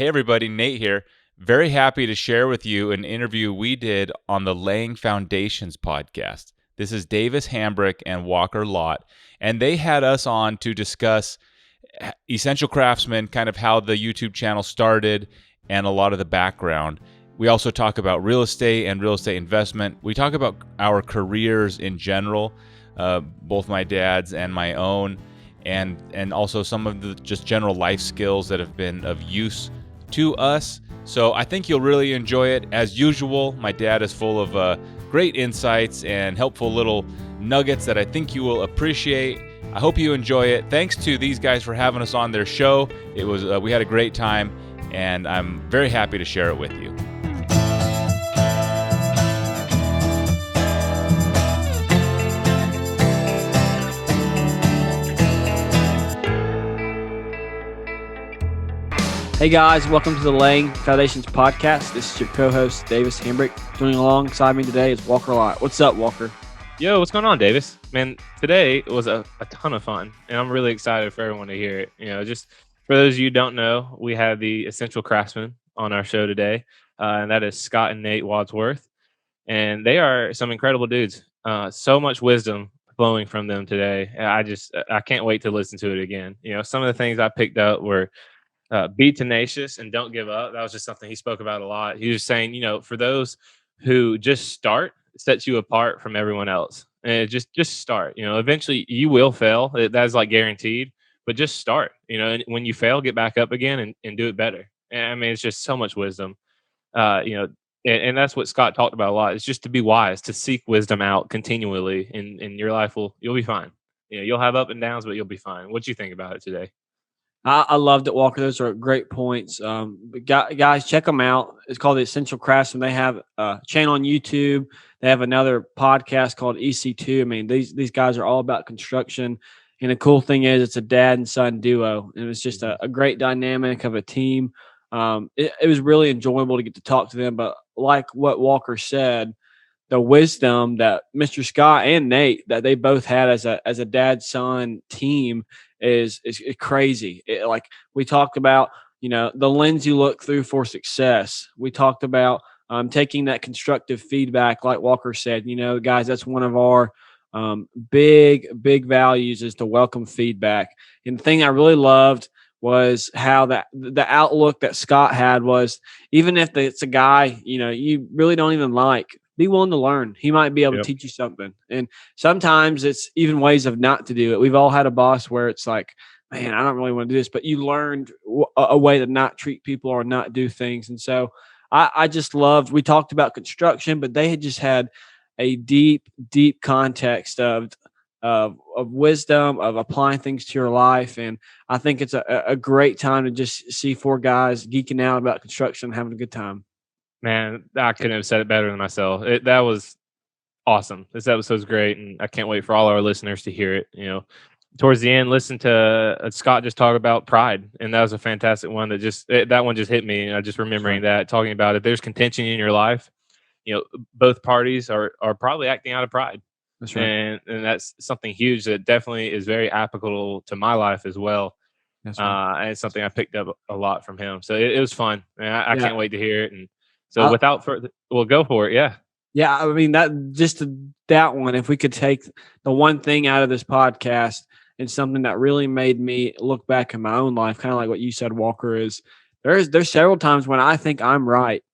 Hey everybody, Nate here. Very happy to share with you an interview we did on the Laying Foundations podcast. This is Davis Hambrick and Walker Lott, and they had us on to discuss Essential Craftsman, kind of how the YouTube channel started and a lot of the background. We also talk about real estate and real estate investment. We talk about our careers in general, both my dad's and my own, and also some of the just general life skills that have been of use to us. So I think you'll really enjoy it. As usual, my dad is full of great insights and helpful little nuggets that I think you will appreciate. I hope you enjoy it. Thanks to these guys for having us on their show. It was we had a great time, and I'm very happy to share it with you. Hey guys, welcome to the Laying Foundations podcast. This is your co-host, Davis Hambrick. Joining alongside me today is Walker Lott. What's up, Walker? Yo, what's going on, Davis? Man, today was a ton of fun, and I'm really excited for everyone to hear it. You know, just for those of you who don't know, we have the Essential Craftsman on our show today, and that is Scott and Nate Wadsworth, and they are some incredible dudes. So much wisdom flowing from them today. I can't wait to listen to it again. You know, some of the things I picked up were be tenacious and don't give up. That was just something he spoke about a lot. He was saying, you know, for those who just start, it sets you apart from everyone else. And just start. You know, eventually you will fail. That is like guaranteed. But just start. You know, and when you fail, get back up again and do it better. And I mean, it's just so much wisdom. You know, and that's what Scott talked about a lot. It's just to be wise, to seek wisdom out continually, and your life you'll be fine. You know, you'll have up and downs, but you'll be fine. What do you think about it today? I loved it, Walker. Those are great points. But guys, check them out. It's called the Essential Craftsman. They have a channel on YouTube. They have another podcast called ECP. I mean, these guys are all about construction. And the cool thing is it's a dad and son duo. And it's just a great dynamic of a team. It was really enjoyable to get to talk to them. But like what Walker said, the wisdom that Mr. Scott and Nate that they both had as a dad son team is crazy. Like we talked about, you know, the lens you look through for success. We talked about taking that constructive feedback, like Walker said. You know, guys, that's one of our big values is to welcome feedback. And the thing I really loved was how the outlook that Scott had was, even if it's a guy, you know, you really don't even like, be willing to learn. He might be able to teach you something. And sometimes it's even ways of not to do it. We've all had a boss where it's like, man, I don't really want to do this, but you learned a way to not treat people or not do things. And so I just loved, we talked about construction, but they had just had a deep context of wisdom, of applying things to your life. And I think it's a great time to just see four guys geeking out about construction and having a good time. Man, I couldn't have said it better than myself. That was awesome. This episode's great, and I can't wait for all our listeners to hear it. You know, towards the end, listen to Scott just talk about pride, and that was a fantastic one. That one just hit me. Just remembering that, talking about if there's contention in your life, you know, both parties are probably acting out of pride. That's right. And that's something huge that definitely is very applicable to my life as well. That's right. And it's something I picked up a lot from him. So it was fun. And I can't wait to hear it. And so without further, we'll go for it. Yeah. Yeah. I mean, that one, if we could take the one thing out of this podcast and something that really made me look back in my own life, kind of like what you said, Walker, is there's several times when I think I'm right.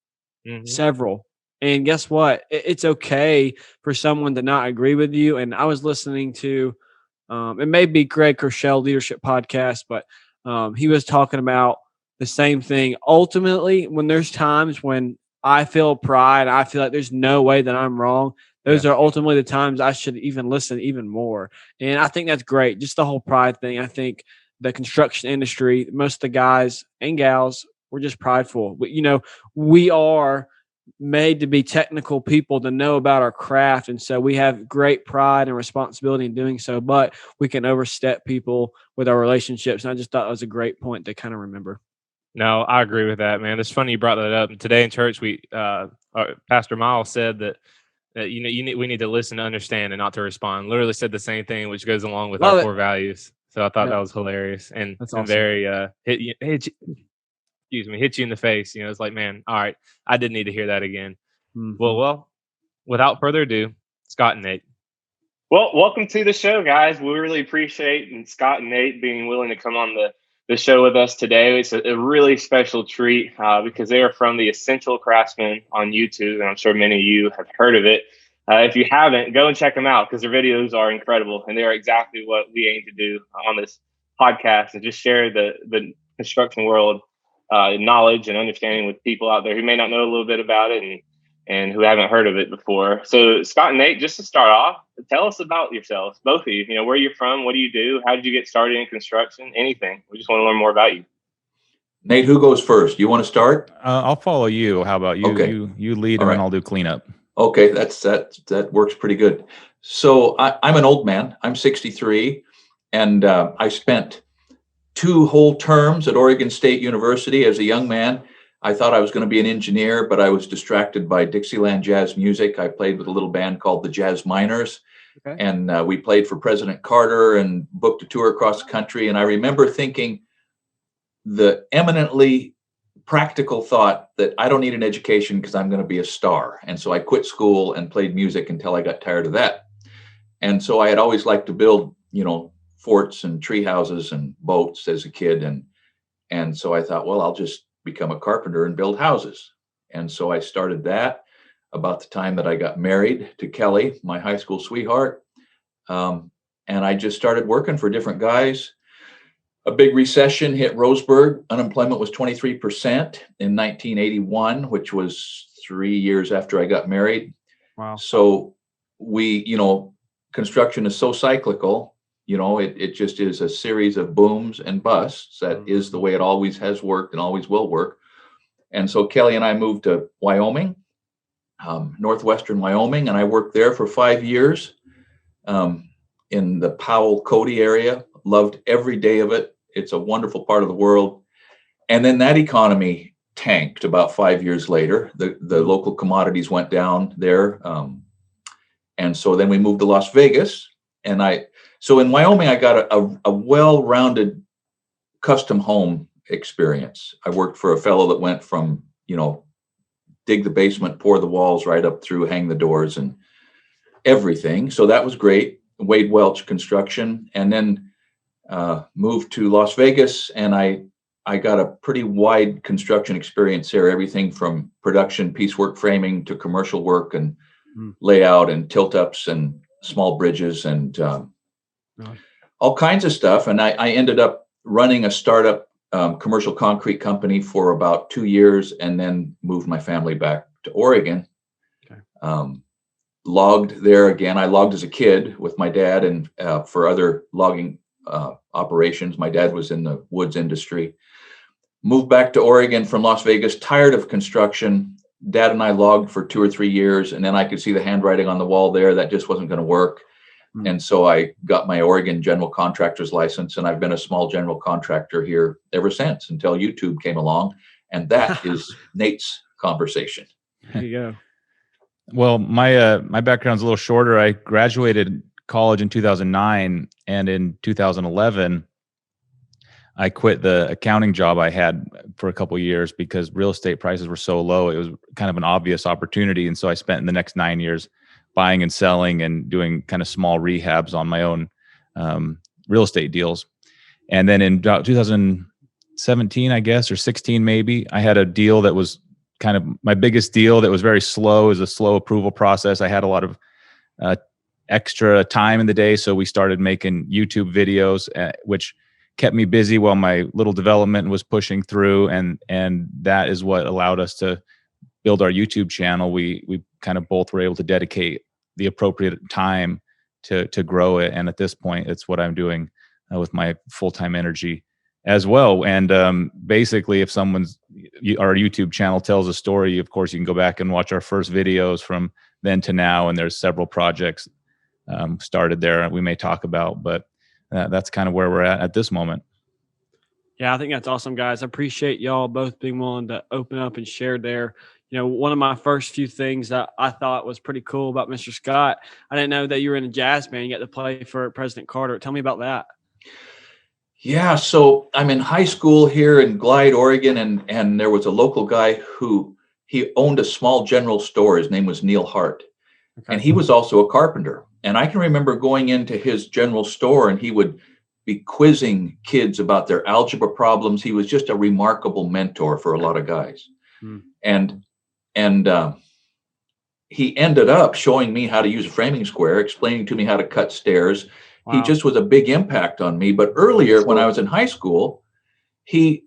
Mm-hmm. Several. And guess what? It's okay for someone to not agree with you. And I was listening to, it may be Greg Kershell Leadership Podcast, but he was talking about the same thing. Ultimately, when there's times when I feel pride, I feel like there's no way that I'm wrong. Those are ultimately the times I should even listen even more. And I think that's great. Just the whole pride thing. I think the construction industry, most of the guys and gals, we're just prideful. But, you know, we are made to be technical people to know about our craft. And so we have great pride and responsibility in doing so, but we can overstep people with our relationships. And I just thought it was a great point to kind of remember. No, I agree with that, man. It's funny you brought that up. Today in church, Pastor Miles said that we need to listen to understand and not to respond. Literally said the same thing, which goes along with our core values. So I thought that was hilarious and that's awesome. Very hit you in the face. It's like, man, all right, I did need to hear that again. Mhm. Well, without further ado, Scott and Nate. Well, welcome to the show, guys. We really appreciate Scott and Nate being willing to come on the show with us today. It's a really special treat because they are from the Essential Craftsman on YouTube, and I'm sure many of you have heard of it. If you haven't, go and check them out because their videos are incredible, and they are exactly what we aim to do on this podcast, and just share the construction world knowledge and understanding with people out there who may not know a little bit about it and who haven't heard of it before. So Scott and Nate, just to start off, tell us about yourselves, both of you. Where you're from, what do you do? How did you get started in construction? Anything. We just want to learn more about you. Nate, who goes first? You want to start? I'll follow you. How about you? Okay. You lead, and then I'll do cleanup. Okay, that works pretty good. So I'm an old man. I'm 63, and I spent 2 whole terms at Oregon State University as a young man. I thought I was going to be an engineer, but I was distracted by Dixieland jazz music. I played with a little band called the Jazz Miners, and we played for President Carter and booked a tour across the country. And I remember thinking the eminently practical thought that I don't need an education because I'm going to be a star. And so I quit school and played music until I got tired of that. And so I had always liked to build, forts and tree houses and boats as a kid. And so I thought, well, I'll just become a carpenter and build houses. And so I started that about the time that I got married to Kelly, my high school sweetheart. And I just started working for different guys. A big recession hit Roseburg. Unemployment was 23% in 1981, which was 3 years after I got married. Wow. So construction is so cyclical. It just is a series of booms and busts. That is the way it always has worked and always will work. And so Kelly and I moved to Wyoming, northwestern Wyoming, and I worked there for 5 years in the Powell, Cody area. Loved every day of it. It's a wonderful part of the world. And then that economy tanked about 5 years later. The local commodities went down there. And so then we moved to Las Vegas. So in Wyoming, I got a well-rounded custom home experience. I worked for a fellow that went from, dig the basement, pour the walls, right up through hang the doors and everything. So that was great. Wade Welch Construction. And then moved to Las Vegas, and I got a pretty wide construction experience there, everything from production, piecework framing to commercial work and layout and tilt-ups and small bridges and all kinds of stuff. And I ended up running a startup commercial concrete company for about 2 years, and then moved my family back to Oregon. Logged there again. I logged as a kid with my dad and for other logging operations. My dad was in the woods industry. Moved back to Oregon from Las Vegas, tired of construction. Dad and I logged for 2 or 3 years, and then I could see the handwriting on the wall there. That just wasn't going to work. And so I got my Oregon general contractor's license, and I've been a small general contractor here ever since, until YouTube came along. And that is Nate's conversation. There you go. Well, my background's a little shorter. I graduated college in 2009, and in 2011, I quit the accounting job I had for a couple of years because real estate prices were so low. It was kind of an obvious opportunity, and so I spent the next 9 years buying and selling and doing kind of small rehabs on my own real estate deals. And then in 2017, I guess, or 16 maybe, I had a deal that was kind of my biggest deal that was very slow. It was a slow approval process. I had a lot of extra time in the day, so we started making YouTube videos, which kept me busy while my little development was pushing through, and that is what allowed us to build our YouTube channel. We kind of both were able to dedicate the appropriate time to grow it, and at this point, it's what I'm doing with my full-time energy as well. And basically, if our YouTube channel tells a story, of course, you can go back and watch our first videos from then to now, and there's several projects started there we may talk about, but that's kind of where we're at this moment. Yeah, I think that's awesome, guys. I appreciate y'all both being willing to open up and share there. One of my first few things that I thought was pretty cool about Mr. Scott, I didn't know that you were in a jazz band. You got to play for President Carter. Tell me about that. Yeah, so I'm in high school here in Glide, Oregon, and there was a local guy who he owned a small general store. His name was Neil Hart, and he was also a carpenter. And I can remember going into his general store, and he would be quizzing kids about their algebra problems. He was just a remarkable mentor for a lot of guys, Hmm. and he ended up showing me how to use a framing square, explaining to me how to cut stairs. He Wow. just was a big impact on me. But earlier, when I was in high school, he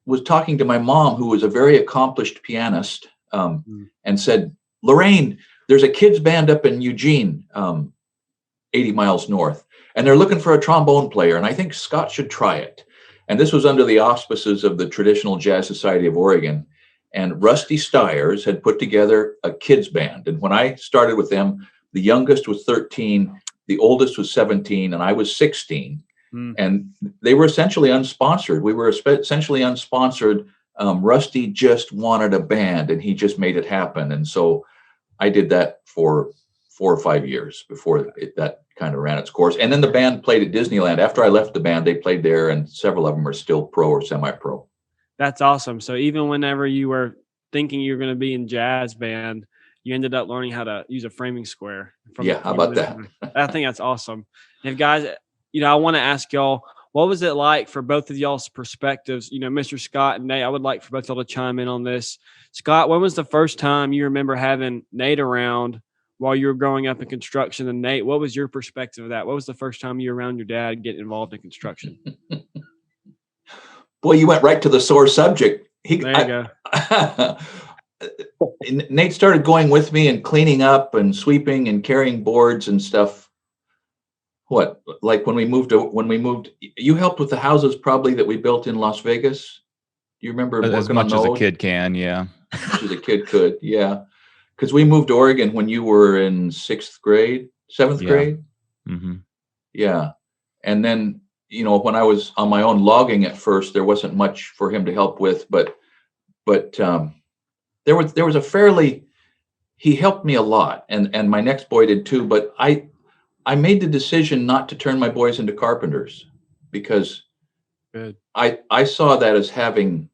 was talking to my mom, who was a very accomplished pianist, and said, Lorraine, there's a kids band up in Eugene, 80 miles north, and they're looking for a trombone player, and I think Scott should try it. And this was under the auspices of the Traditional Jazz Society of Oregon. And Rusty Stiers had put together a kids band. And when I started with them, the youngest was 13, the oldest was 17, and I was 16. And they were essentially unsponsored. We were essentially unsponsored. Rusty just wanted a band, and he just made it happen. And so I did that for 4 or 5 years before that kind of ran its course. And then the band played at Disneyland. After I left the band, they played there, and several of them are still pro or semi-pro. That's awesome. So even whenever you were thinking you were going to be in jazz band, you ended up learning how to use a framing square. Yeah, how about that? I think that's awesome. And guys, I want to ask y'all, what was it like for both of y'all's perspectives? Mr. Scott and Nate, I would like for both of y'all to chime in on this. Scott, when was the first time you remember having Nate around while you were growing up in construction? And Nate, what was your perspective of that? What was the first time you were around your dad getting involved in construction? Boy, you went right to the sore subject. There you go. Nate started going with me and cleaning up and sweeping and carrying boards and stuff. What, like when we moved, you helped with the houses probably that we built in Las Vegas. Do you remember As much as a kid can, yeah. As much as a kid could, yeah. Because we moved to Oregon when you were in 6th grade, 7th grade. Mm-hmm. Yeah. And then, when I was on my own logging at first, there wasn't much for him to help with, but there was he helped me a lot, and my next boy did too. But I made the decision not to turn my boys into carpenters because I saw that as having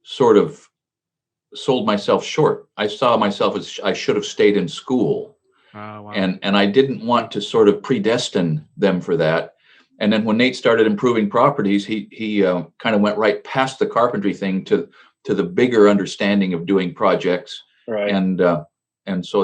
sort of sold myself short. I saw myself as I should have stayed in school. Oh, wow. And I didn't want to sort of predestine them for that. And then when Nate started improving properties, he kind of went right past the carpentry thing to the bigger understanding of doing projects. Right. And so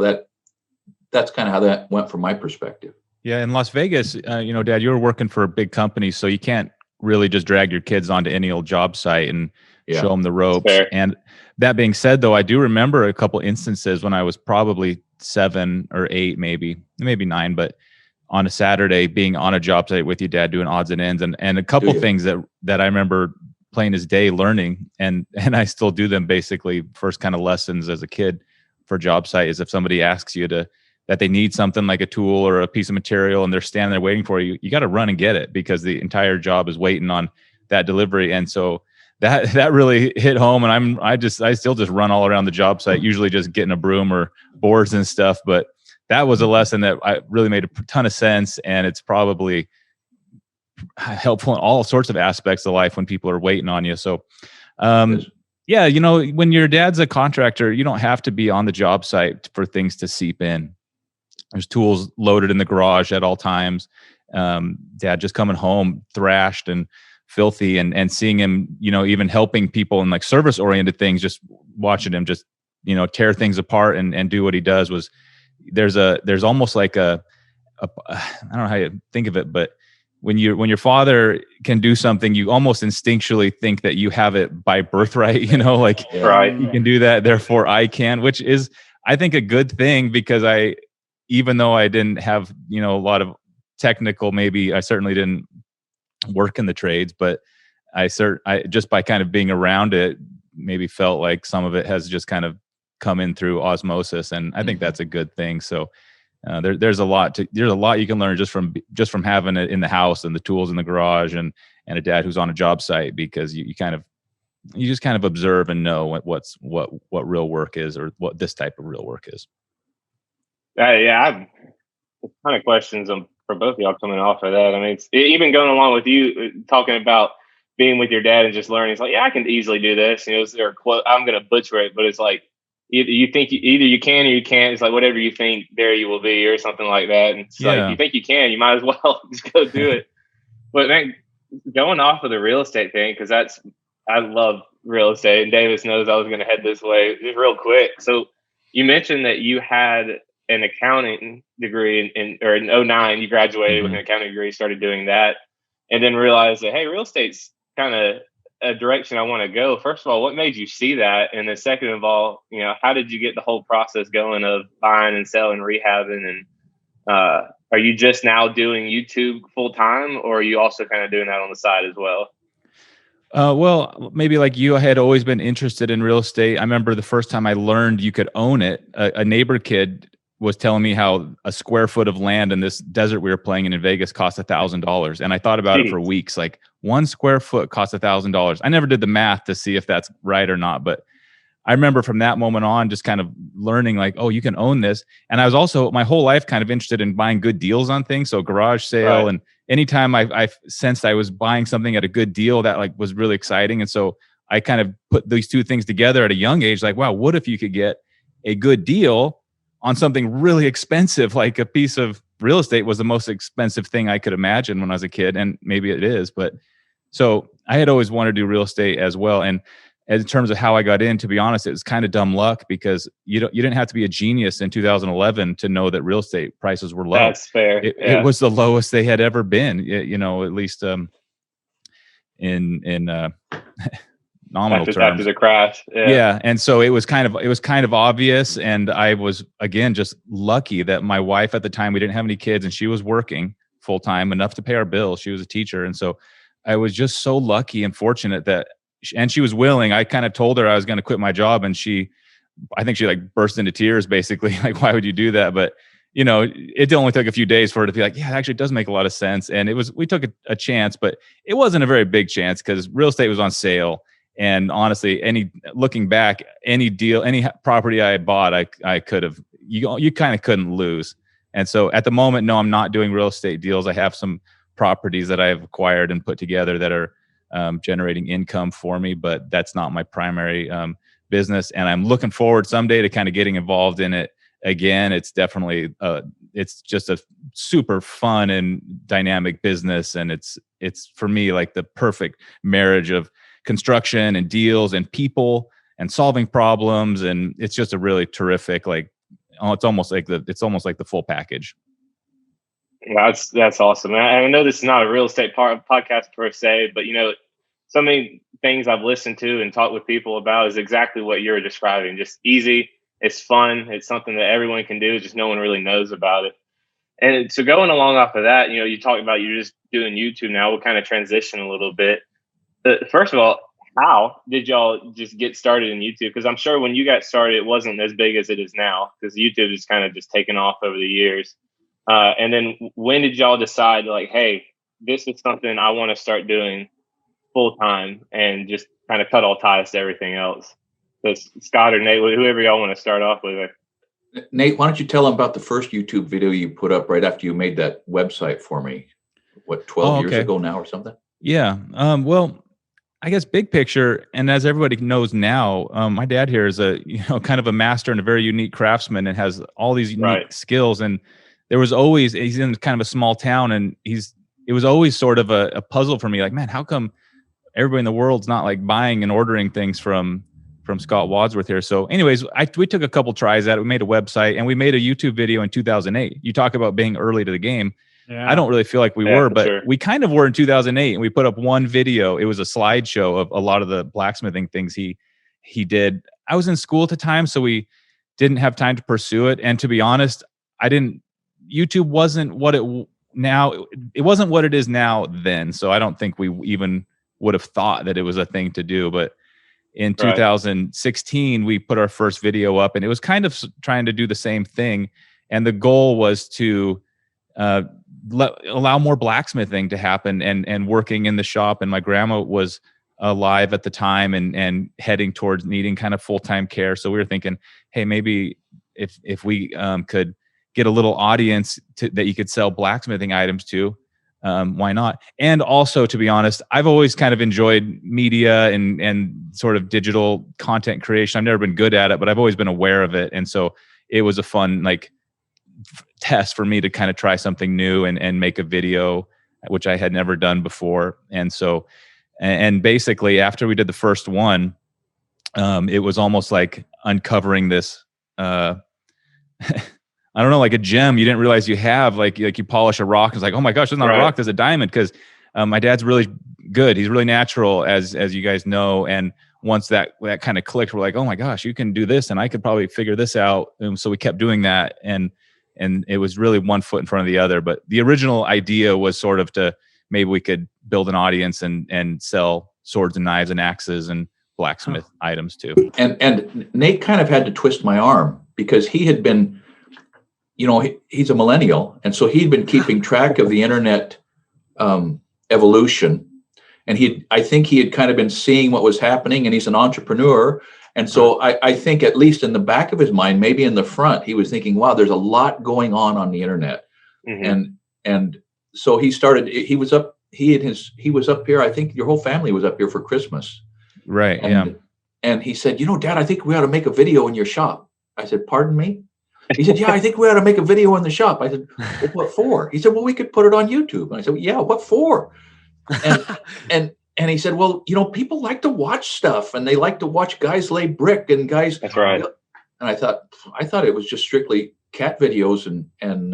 that's kind of how that went from my perspective. Yeah, in Las Vegas, Dad, you were working for a big company, so you can't really just drag your kids onto any old job site and show them the ropes. And that being said, though, I do remember a couple instances when I was probably 7 or 8, maybe 9, but on a Saturday being on a job site with your dad doing odds and ends, and a couple things that I remember plain as day learning, and I still do them basically. First kind of lessons as a kid for job site is if somebody asks you that they need something like a tool or a piece of material and they're standing there waiting for you, you got to run and get it because the entire job is waiting on that delivery. And so that really hit home, and I still just run all around the job site, usually just getting a broom or boards and stuff. But that was a lesson that really made a ton of sense, and it's probably helpful in all sorts of aspects of life when people are waiting on you. So, yeah, when your dad's a contractor, you don't have to be on the job site for things to seep in. There's tools loaded in the garage at all times. Dad just coming home thrashed and filthy, and seeing him, even helping people in like service oriented things, just watching him just, tear things apart and do what he does was there's almost like I don't know how you think of it, but when your father can do something, you almost instinctually think that you have it by birthright, Right. You can do that, therefore I can, which is, I think, a good thing, because even though I didn't have, a lot of technical, maybe I certainly didn't work in the trades, but I just by kind of being around it, maybe felt like some of it has just kind of come in through osmosis, and I think that's a good thing. So there's a lot you can learn just from having it in the house and the tools in the garage and a dad who's on a job site, because you just kind of observe and know what real work is, or what this type of real work is. Yeah, I have a ton of questions for both of y'all coming off of that. I mean, even going along with you talking about being with your dad and just learning. It's like, yeah, I can easily do this. I'm going to butcher it, but it's like you think either you can or you can't. It's like whatever you think, there you will be, or something like that. And it's like, if you think you can, you might as well just go do it. But man, going off of the real estate thing, because I love real estate, and Davis knows I was going to head this way just real quick. So you mentioned that you had an accounting degree in 2009, you graduated with an accounting degree, started doing that, and then realized that, hey, real estate's kind of a direction I want to go. First of all, what made you see that? And then second of all, how did you get the whole process going of buying and selling, rehabbing? And are you just now doing YouTube full time, or are you also kind of doing that on the side as well? Well, maybe like you, I had always been interested in real estate. I remember the first time I learned you could own it, a neighbor kid was telling me how a square foot of land in this desert we were playing in Vegas cost $1,000. And I thought about it for weeks. Like 1 square foot costs $1,000. I never did the math to see if that's right or not. But I remember from that moment on, just kind of learning like, oh, you can own this. And I was also my whole life kind of interested in buying good deals on things. So garage sale. Right. And anytime I sensed I was buying something at a good deal, that like was really exciting. And so I kind of put these two things together at a young age. Like, wow, what if you could get a good deal on something really expensive? Like a piece of real estate was the most expensive thing I could imagine when I was a kid. And maybe it is, but so I had always wanted to do real estate as well. And in terms of how I got in, to be honest, it was kind of dumb luck, because you didn't have to be a genius in 2011 to know that real estate prices were low. That's fair. It was the lowest they had ever been, at least in nominal terms after the crash. Yeah. And so it was kind of obvious. And I was, again, just lucky that my wife at the time, we didn't have any kids, and she was working full time enough to pay our bills. She was a teacher. And so I was just so lucky and fortunate and she was willing. I kind of told her I was going to quit my job, and I think she like burst into tears, basically. Like, why would you do that? But it only took a few days for her to be like, yeah, it actually does make a lot of sense. And we took a chance, but it wasn't a very big chance, because real estate was on sale. And honestly, looking back, any deal, any property I had bought, I could have, you kind of couldn't lose. And so at the moment, no, I'm not doing real estate deals. I have some properties that I've acquired and put together that are generating income for me, but that's not my primary business. And I'm looking forward someday to kind of getting involved in it again. It's definitely, it's just a super fun and dynamic business. And it's for me, like the perfect marriage of construction and deals and people and solving problems. And it's just a really terrific, like, it's almost like the full package. That's awesome. I know this is not a real estate podcast per se, but so many things I've listened to and talked with people about is exactly what you're describing. Just easy. It's fun. It's something that everyone can do. Just no one really knows about it. And so going along off of that, you talked about you're just doing YouTube now. We'll kind of transition a little bit. First of all, how did y'all just get started in YouTube? Because I'm sure when you got started, it wasn't as big as it is now, because YouTube has kind of just taken off over the years. And then when did y'all decide, like, hey, this is something I want to start doing full time and just kind of cut all ties to everything else? So Scott or Nate, whoever y'all want to start off with. Nate, why don't you tell them about the first YouTube video you put up right after you made that website for me? What, 12 years ago now or something? Yeah. Well, I guess big picture, and as everybody knows now, my dad here is a kind of a master and a very unique craftsman, and has all these unique skills. And there was always, he's in kind of a small town, and it was always sort of a puzzle for me. Like, man, how come everybody in the world's not like buying and ordering things from Scott Wadsworth here? So anyways, we took a couple tries at it. We made a website, and we made a YouTube video in 2008. You talk about being early to the game. Yeah. I don't really feel like we were, but we kind of were in 2008, and we put up one video. It was a slideshow of a lot of the blacksmithing things he did. I was in school at the time, so we didn't have time to pursue it. And to be honest, YouTube wasn't what it wasn't what it is now then. So I don't think we even would have thought that it was a thing to do. But in 2016, we put our first video up, and it was kind of trying to do the same thing. And the goal was to allow more blacksmithing to happen and working in the shop. And my grandma was alive at the time and heading towards needing kind of full-time care. So we were thinking, hey, maybe if we could get a little audience that you could sell blacksmithing items to, why not? And also, to be honest, I've always kind of enjoyed media and sort of digital content creation. I've never been good at it, but I've always been aware of it. And so it was a fun test for me to kind of try something new and make a video, which I had never done before. And so, and basically after we did the first one, it was almost like uncovering this, I don't know, like a gem you didn't realize you have, like you polish a rock. It's like, oh my gosh, it's not a rock, there's a diamond. Cause my dad's really good. He's really natural, as you guys know. And once that kind of clicked, we're like, oh my gosh, you can do this and I could probably figure this out. And so we kept doing that. And it was really one foot in front of the other. But the original idea was sort of to maybe we could build an audience and sell swords and knives and axes and blacksmith items too. And Nate kind of had to twist my arm because he had been, he's a millennial. And so he'd been keeping track of the internet evolution. And I think he had kind of been seeing what was happening, and he's an entrepreneur. And so I think, at least in the back of his mind, maybe in the front, he was thinking, wow, there's a lot going on the internet. Mm-hmm. And so he was up here. I think your whole family was up here for Christmas. Right. And he said, Dad, I think we ought to make a video in your shop. I said, pardon me? He said, yeah, I think we ought to make a video in the shop. I said, well, what for? He said, well, we could put it on YouTube. And I said, well, yeah, what for? And he said, well, people like to watch stuff, and they like to watch guys lay brick and guys. That's right. And I thought it was just strictly cat videos and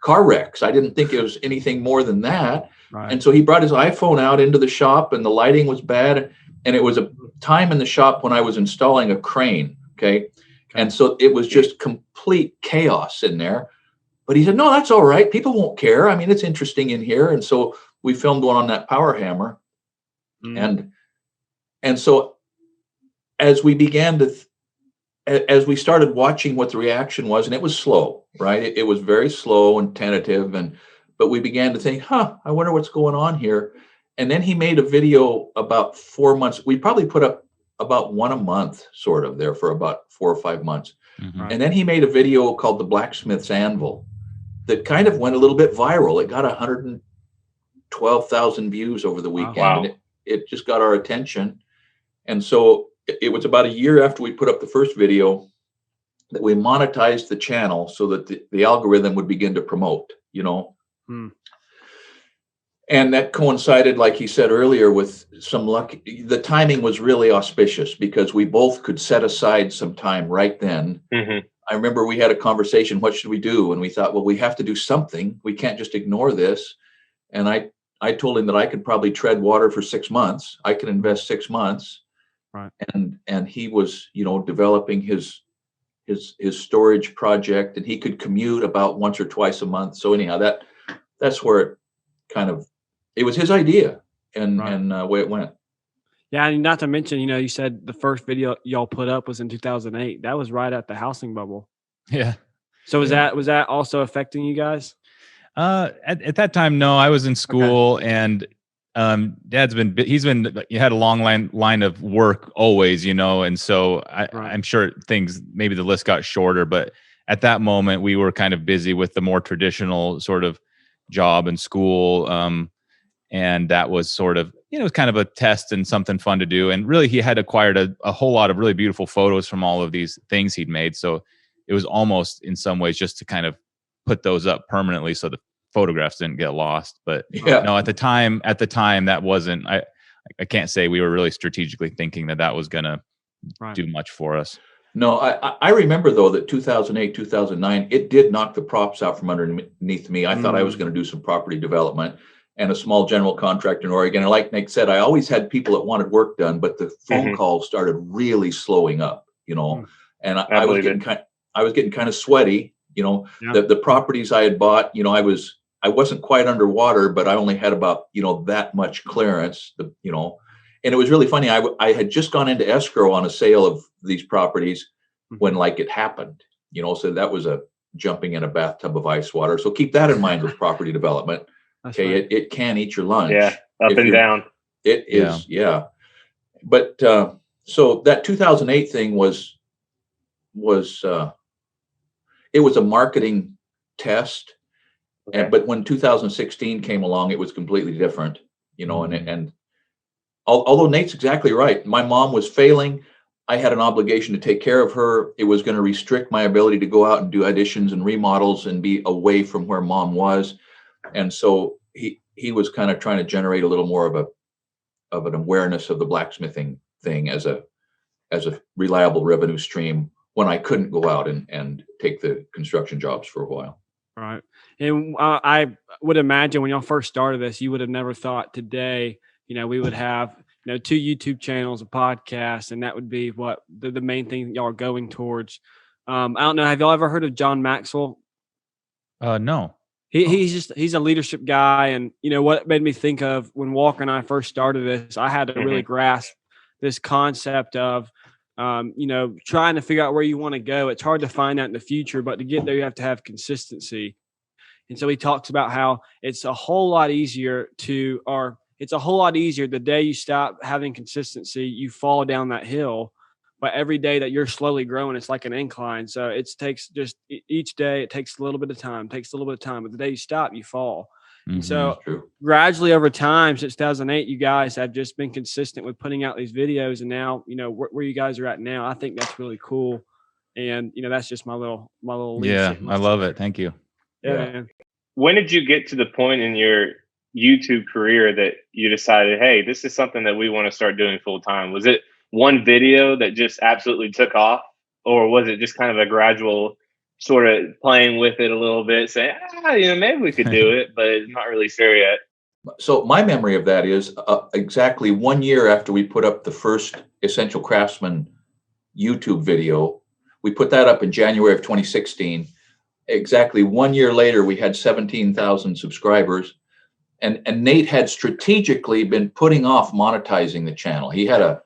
car wrecks. I didn't think it was anything more than that. Right. And so he brought his iPhone out into the shop, and the lighting was bad. And it was a time in the shop when I was installing a crane. Okay. And so it was just complete chaos in there. But he said, no, that's all right. People won't care. I mean, it's interesting in here. And so we filmed one on that power hammer. Mm. And so as we as we started watching what the reaction was, and it was slow, right? It was very slow and tentative. But we began to think, I wonder what's going on here. And then he made a video about 4 months. We probably put up about one a month, sort of, there for about 4 or 5 months. Mm-hmm. And then he made a video called The Blacksmith's Anvil that kind of went a little bit viral. It got 112,000 views over the weekend. Wow. And it just got our attention. And so it was about a year after we put up the first video that we monetized the channel so that the algorithm would begin to promote, And that coincided, like he said earlier, with some luck. The timing was really auspicious because we both could set aside some time right then. Mm-hmm. I remember we had a conversation, what should we do? And we thought, well, we have to do something. We can't just ignore this. And I told him that I could probably tread water for 6 months. I could invest 6 months. Right. And he was, developing his storage project, and he could commute about once or twice a month. So anyhow, that's where it kind of, it was his idea and way it went. Yeah. And not to mention, you said the first video y'all put up was in 2008. That was right at the housing bubble. Yeah. So was that also affecting you guys? At that time, no, I was in school. Okay. And Dad's he had a long line of work always, and so I'm sure maybe the list got shorter, but at that moment we were kind of busy with the more traditional sort of job and school. And that was sort of, it was kind of a test and something fun to do. And really he had acquired a whole lot of really beautiful photos from all of these things he'd made. So it was almost in some ways just to kind of put those up permanently so the photographs didn't get lost. But no, at the time that wasn't, I can't say we were really strategically thinking that was going to do much for us. No, I remember though that 2008, 2009, it did knock the props out from underneath me. I thought I was going to do some property development and a small general contractor in Oregon. And like Nick said, I always had people that wanted work done, but the phone calls started really slowing up, and I was getting kind of sweaty, the properties I had bought, I wasn't quite underwater, but I only had about, that much clearance, and it was really funny. I had just gone into escrow on a sale of these properties when it happened, so that was a jumping in a bathtub of ice water. So keep that in mind with property development. That's okay. Right. It can eat your lunch. Yeah. Up and down. It is. Yeah. But, so that 2008 thing was it was a marketing test. But when 2016 came along, it was completely different, and although Nate's exactly right, my mom was failing. I had an obligation to take care of her. It was going to restrict my ability to go out and do additions and remodels and be away from where mom was. And so he was kind of trying to generate a little more of an awareness of the blacksmithing thing as a reliable revenue stream when I couldn't go out and take the construction jobs for a while. Right. And I would imagine when y'all first started this, you would have never thought today, we would have, 2 YouTube channels, a podcast, and that would be what the main thing y'all are going towards. I don't know. Have y'all ever heard of John Maxwell? No. He's a leadership guy. And what it made me think of when Walker and I first started this, I had to really grasp this concept of, trying to figure out where you want to go. It's hard to find out in the future, but to get there, you have to have consistency. And so he talks about how it's a whole lot easier the day you stop having consistency, you fall down that hill. But every day that you're slowly growing, it's like an incline. So it takes just each day, it takes a little bit of time, But the day you stop, you fall. And so gradually over time, since 2008, you guys have just been consistent with putting out these videos. And now, where you guys are at now, I think that's really cool. And, that's just my little Yeah, I love it. Thank you. Yeah. Man. When did you get to the point in your YouTube career that you decided, hey, this is something that we want to start doing full time? Was it one video that just absolutely took off, or was it just kind of a gradual sort of playing with it a little bit, saying, maybe we could do it, but it's not really sure yet? So my memory of that is exactly 1 year after we put up the first Essential Craftsman YouTube video. We put that up in January of 2016. Exactly 1 year later, we had 17,000 subscribers. And Nate had strategically been putting off monetizing the channel. He had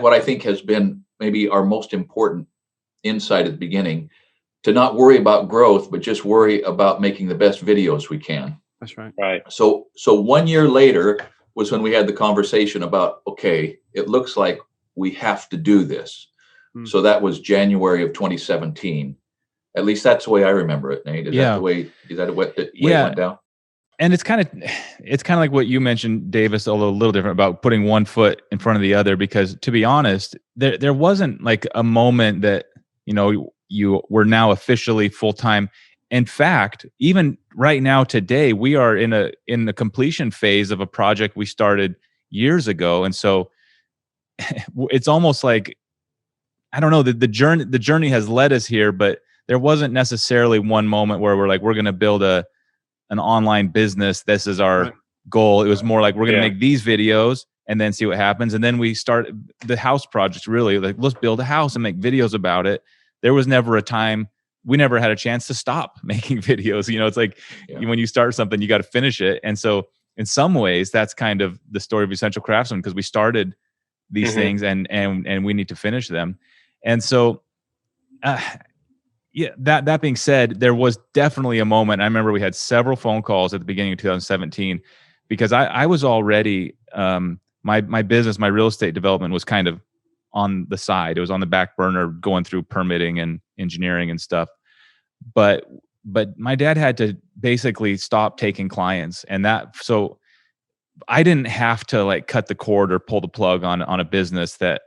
what I think has been maybe our most important insight at the beginning, to not worry about growth, but just worry about making the best videos we can. That's right. Right. So 1 year later was when we had the conversation about, okay, it looks like we have to do this. So that was January of 2017. At least that's the way I remember it, Nate. Is that the way it went down? And it's kind of like what you mentioned, Davis, although a little different, about putting one foot in front of the other, because to be honest, there wasn't like a moment that, you were now officially full-time. In fact, even right now today, we are in the completion phase of a project we started years ago. And so it's almost like, I don't know, the journey has led us here, but there wasn't necessarily one moment where we're going to build an online business. This is our goal. It was more like, we're going to make these videos and then see what happens. And then we start the house project, really like, let's build a house and make videos about it. There was never a time, we never had a chance to stop making videos. It's like when you start something, you got to finish it. And so in some ways, that's kind of the story of Essential Craftsman, because we started these things and we need to finish them. And so, that being said, there was definitely a moment. I remember we had several phone calls at the beginning of 2017, because I was already, my business, my real estate development was kind of on the side. It was on the back burner, going through permitting and engineering and stuff. But my dad had to basically stop taking clients, so I didn't have to like cut the cord or pull the plug on a business that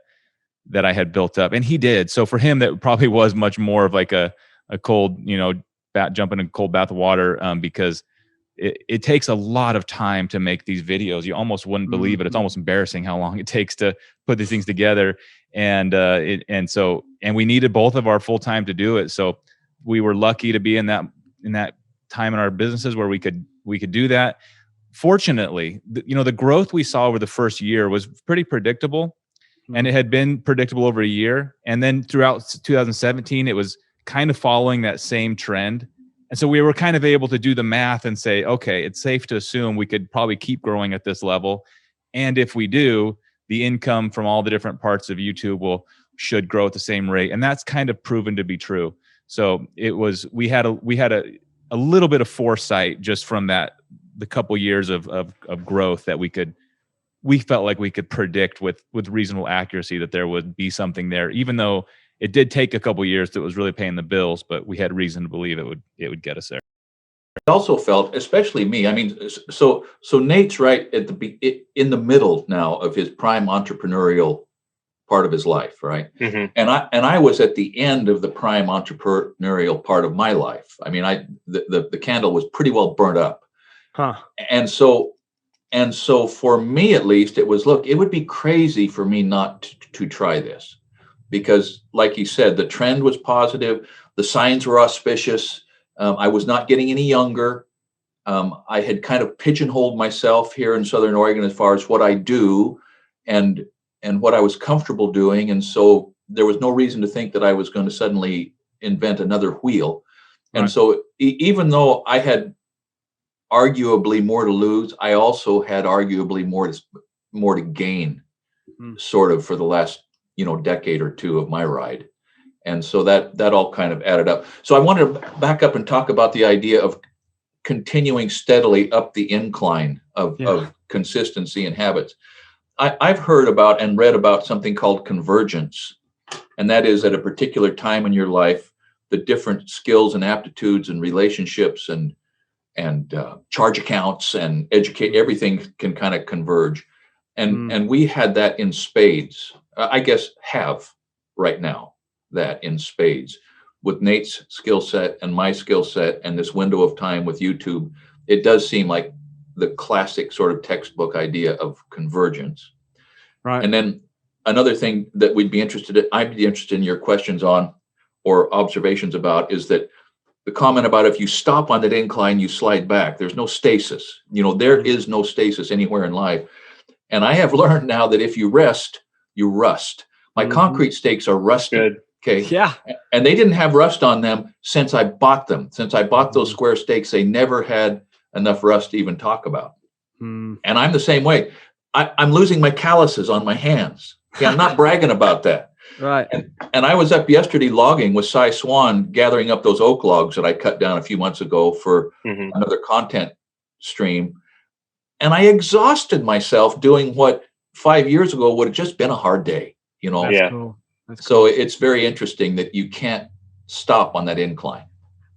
I had built up, and he did. So for him, that probably was much more of like a cold, jumping in a cold bath of water, because it takes a lot of time to make these videos. You almost wouldn't believe it. It's almost embarrassing how long it takes to put these things together. And we needed both of our full time to do it. So we were lucky to be in that time in our businesses where we could do that. Fortunately, the growth we saw over the first year was pretty predictable, and it had been predictable over a year. And then throughout 2017, it was kind of following that same trend. And so we were kind of able to do the math and say, okay, it's safe to assume we could probably keep growing at this level. And if we do, the income from all the different parts of YouTube should grow at the same rate. And that's kind of proven to be true. So we had a little bit of foresight just from the couple years of growth that we felt like we could predict with reasonable accuracy that there would be something there, even though it did take a couple years that was really paying the bills, but we had reason to believe it would get us there. I also felt, especially me, I mean, so Nate's right in the middle now of his prime entrepreneurial part of his life, right? Mm-hmm. And I was at the end of the prime entrepreneurial part of my life. I mean, the candle was pretty well burnt up. Huh. And so for me, at least, it was, look, it would be crazy for me not to try this, because like you said, the trend was positive. The signs were auspicious. I was not getting any younger. I had kind of pigeonholed myself here in Southern Oregon as far as what I do and what I was comfortable doing. And so there was no reason to think that I was going to suddenly invent another wheel. Right. And so even though I had arguably more to lose, I also had arguably more to gain, sort of, for the last, decade or two of my ride. And so that all kind of added up. So I wanted to back up and talk about the idea of continuing steadily up the incline of consistency and habits. I've heard about and read about something called convergence. And that is, at a particular time in your life, the different skills and aptitudes and relationships and charge accounts and educate, everything can kind of converge. And we had that in spades. I guess have right now that in spades with Nate's skill set and my skill set and this window of time with YouTube. It does seem like the classic sort of textbook idea of convergence. Right. And then another thing that I'd be interested in your questions on or observations about is that the comment about if you stop on that incline, you slide back. There's no stasis. There is no stasis anywhere in life. And I have learned now that if you rest, you rust. My concrete stakes are rusted. Good. Okay. Yeah. And they didn't have rust on them since I bought them. Since I bought those square stakes, they never had enough rust to even talk about. And I'm the same way. I'm losing my calluses on my hands. Okay, I'm not bragging about that. Right. And I was up yesterday logging with Cy Swan, gathering up those oak logs that I cut down a few months ago for another content stream. And I exhausted myself doing what 5 years ago would have just been a hard day, That's cool. So it's very interesting that you can't stop on that incline.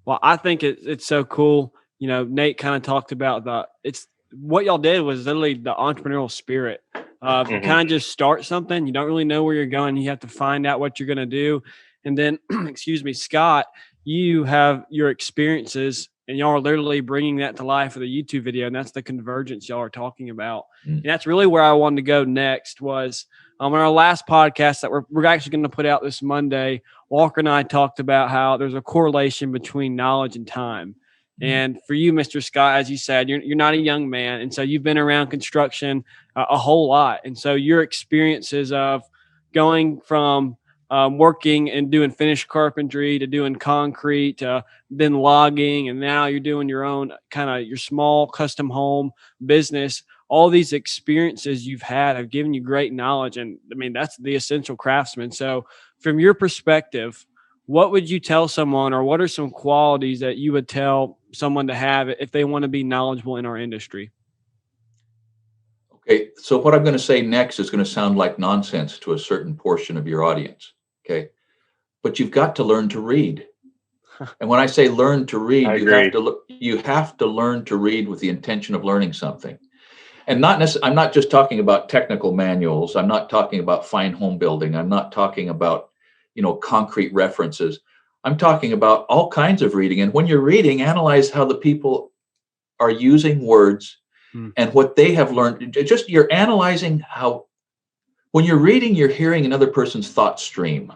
Well, I think it's so cool. Nate kind of talked about it's what y'all did was literally the entrepreneurial spirit. You kind of just start something. You don't really know where you're going. You have to find out what you're going to do. And then, excuse me, Scott, you have your experiences and y'all are literally bringing that to life with a YouTube video. And that's the convergence y'all are talking about. And that's really where I wanted to go next was on our last podcast that we're actually going to put out this Monday. Walker and I talked about how there's a correlation between knowledge and time. And for you, Mr. Scott, as you said, you're not a young man. And so you've been around construction a whole lot. And so your experiences of going from working and doing finished carpentry to doing concrete, then logging, and now you're doing your own kind of your small custom home business. All these experiences you've had have given you great knowledge. And I mean, that's the essential craftsman. So from your perspective, what would you tell someone, or what are some qualities that you would tell someone to have if they want to be knowledgeable in our industry? Okay, so what I'm going to say next is going to sound like nonsense to a certain portion of your audience. Okay, but you've got to learn to read. And when I say learn to read, you have to learn to read with the intention of learning something. And I'm not just talking about technical manuals. I'm not talking about fine home building. I'm not talking about, concrete references. I'm talking about all kinds of reading. And when you're reading, analyze how the people are using words and what they have learned. Just you're analyzing how, when you're reading, you're hearing another person's thought stream.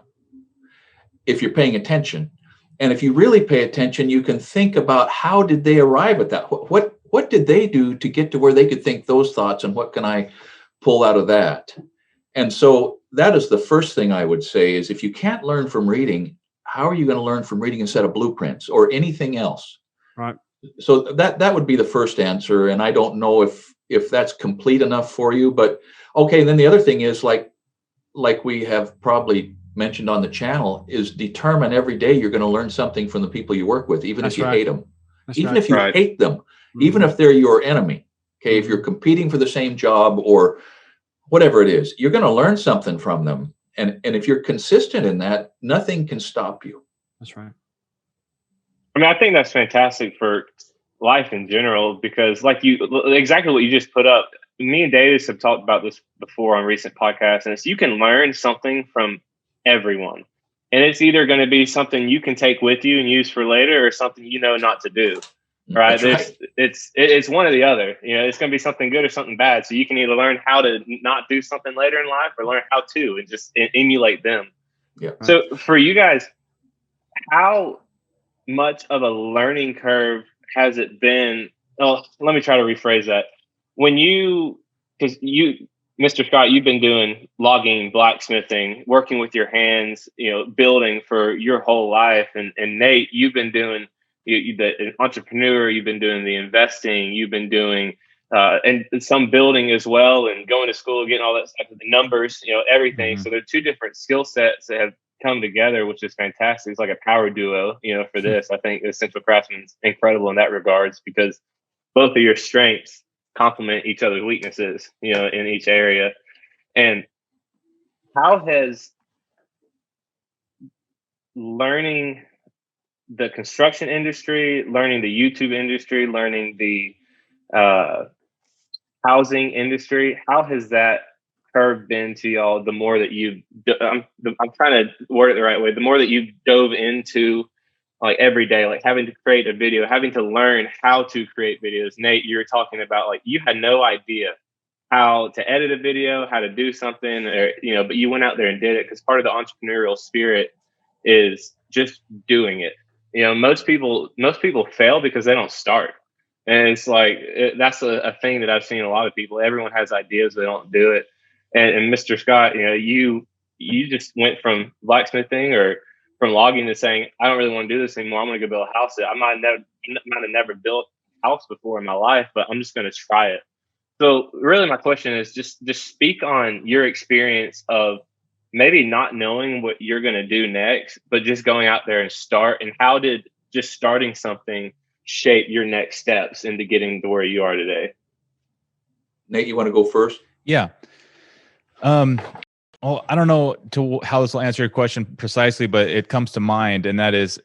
If you're paying attention. And if you really pay attention, you can think about how did they arrive at that? What did they do to get to where they could think those thoughts, and what can I pull out of that? And so that is the first thing I would say is, if you can't learn from reading, how are you going to learn from reading a set of blueprints or anything else? Right. So that would be the first answer. And I don't know if that's complete enough for you, but okay. Then the other thing is like we have probably mentioned on the channel is determine every day you're going to learn something from the people you work with, even if you hate them, even if you hate them, even if they're your enemy. Okay. If you're competing for the same job or whatever it is, you're going to learn something from them. And if you're consistent in that, nothing can stop you. That's right. I mean, I think that's fantastic for life in general, because exactly what you just put up. Me and Davis have talked about this before on recent podcasts, and it's you can learn something from everyone. And it's either going to be something you can take with you and use for later, or something you know not to do. Right? That's right. It's one or the other. It's going to be something good or something bad. So you can either learn how to not do something later in life, or learn how to and just emulate them. Yeah. So for you guys, how much of a learning curve has it been? Oh, let me try to rephrase that. Because Mr. Scott, you've been doing logging, blacksmithing, working with your hands, building for your whole life. And Nate, you've been doing an entrepreneur, you've been doing the investing, you've been doing and some building as well, and going to school, getting all that stuff, the numbers, everything. Mm-hmm. So there are two different skill sets that have come together, which is fantastic. It's like a power duo, for this. I think Essential Craftsman's incredible in that regards, because both of your strengths complement each other's weaknesses, in each area. And how has learning the construction industry, learning the YouTube industry, learning the housing industry, how has that curve been to y'all? The more that I'm trying to word it the right way. The more that you dove into, like, every day, like having to create a video, having to learn how to create videos. Nate, you were talking about, like, you had no idea how to edit a video, how to do something, or, but you went out there and did it, because part of the entrepreneurial spirit is just doing it. Most people fail because they don't start. And it's like, that's a thing that I've seen a lot of people. Everyone has ideas, they don't do it. And Mr. Scott, you just went from blacksmithing or from logging to saying, I don't really want to do this anymore. I'm going to go build a house. I might have never built a house before in my life, but I'm just going to try it. So really my question is just speak on your experience of maybe not knowing what you're going to do next, but just going out there and start. And how did just starting something shape your next steps into getting to where you are today? Nate, you want to go first? Yeah. Well, I don't know how this will answer your question precisely, but it comes to mind, and that is,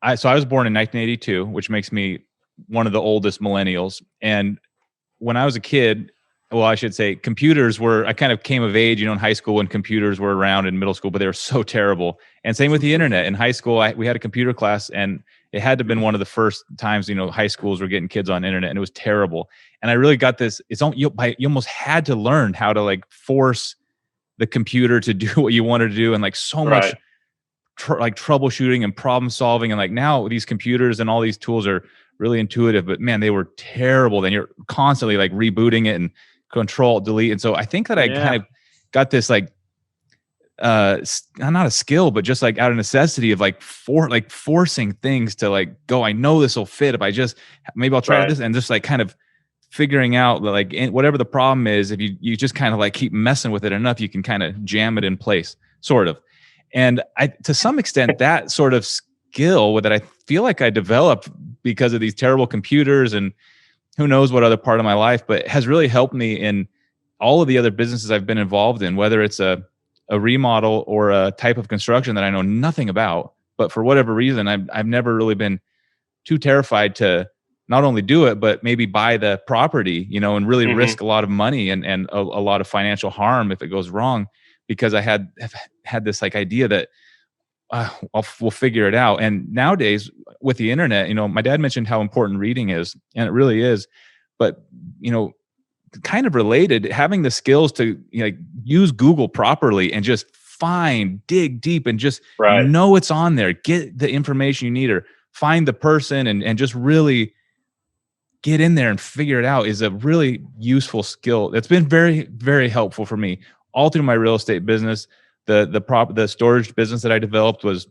I was born in 1982, which makes me one of the oldest millennials. And when I was a kid, well, I should say I kind of came of age, in high school when computers were around, in middle school, but they were so terrible. And same with the internet. In high school, we had a computer class, and it had to have been one of the first times, high schools were getting kids on internet, and it was terrible. And I really got this, you almost had to learn how to, like, force the computer to do what you wanted to do. And, like, so much troubleshooting and problem solving. And, like, now these computers and all these tools are really intuitive, but man, they were terrible. Then you're constantly, like, rebooting it and control delete. And so I think that I kind of got this, like, not a skill, but just, like, out of necessity of, like, forcing things to, like, go, I know this will fit if I just, maybe I'll try this, and just, like, kind of figuring out, like, whatever the problem is, if you just kind of, like, keep messing with it enough, you can kind of jam it in place, sort of. And to some extent, that sort of skill that I feel like I developed because of these terrible computers, and who knows what other part of my life, but has really helped me in all of the other businesses I've been involved in, whether it's a remodel or a type of construction that I know nothing about, but for whatever reason, I've never really been too terrified to not only do it, but maybe buy the property, and really risk a lot of money and a lot of financial harm if it goes wrong, because I have had this, like, idea that we'll figure it out. And nowadays with the internet, my dad mentioned how important reading is, and it really is, but, kind of related, having the skills to, use Google properly and just dig deep and just know it's on there, get the information you need, or find the person and just really get in there and figure it out, is a really useful skill that's been very, very helpful for me all through my real estate business. The storage business that I developed was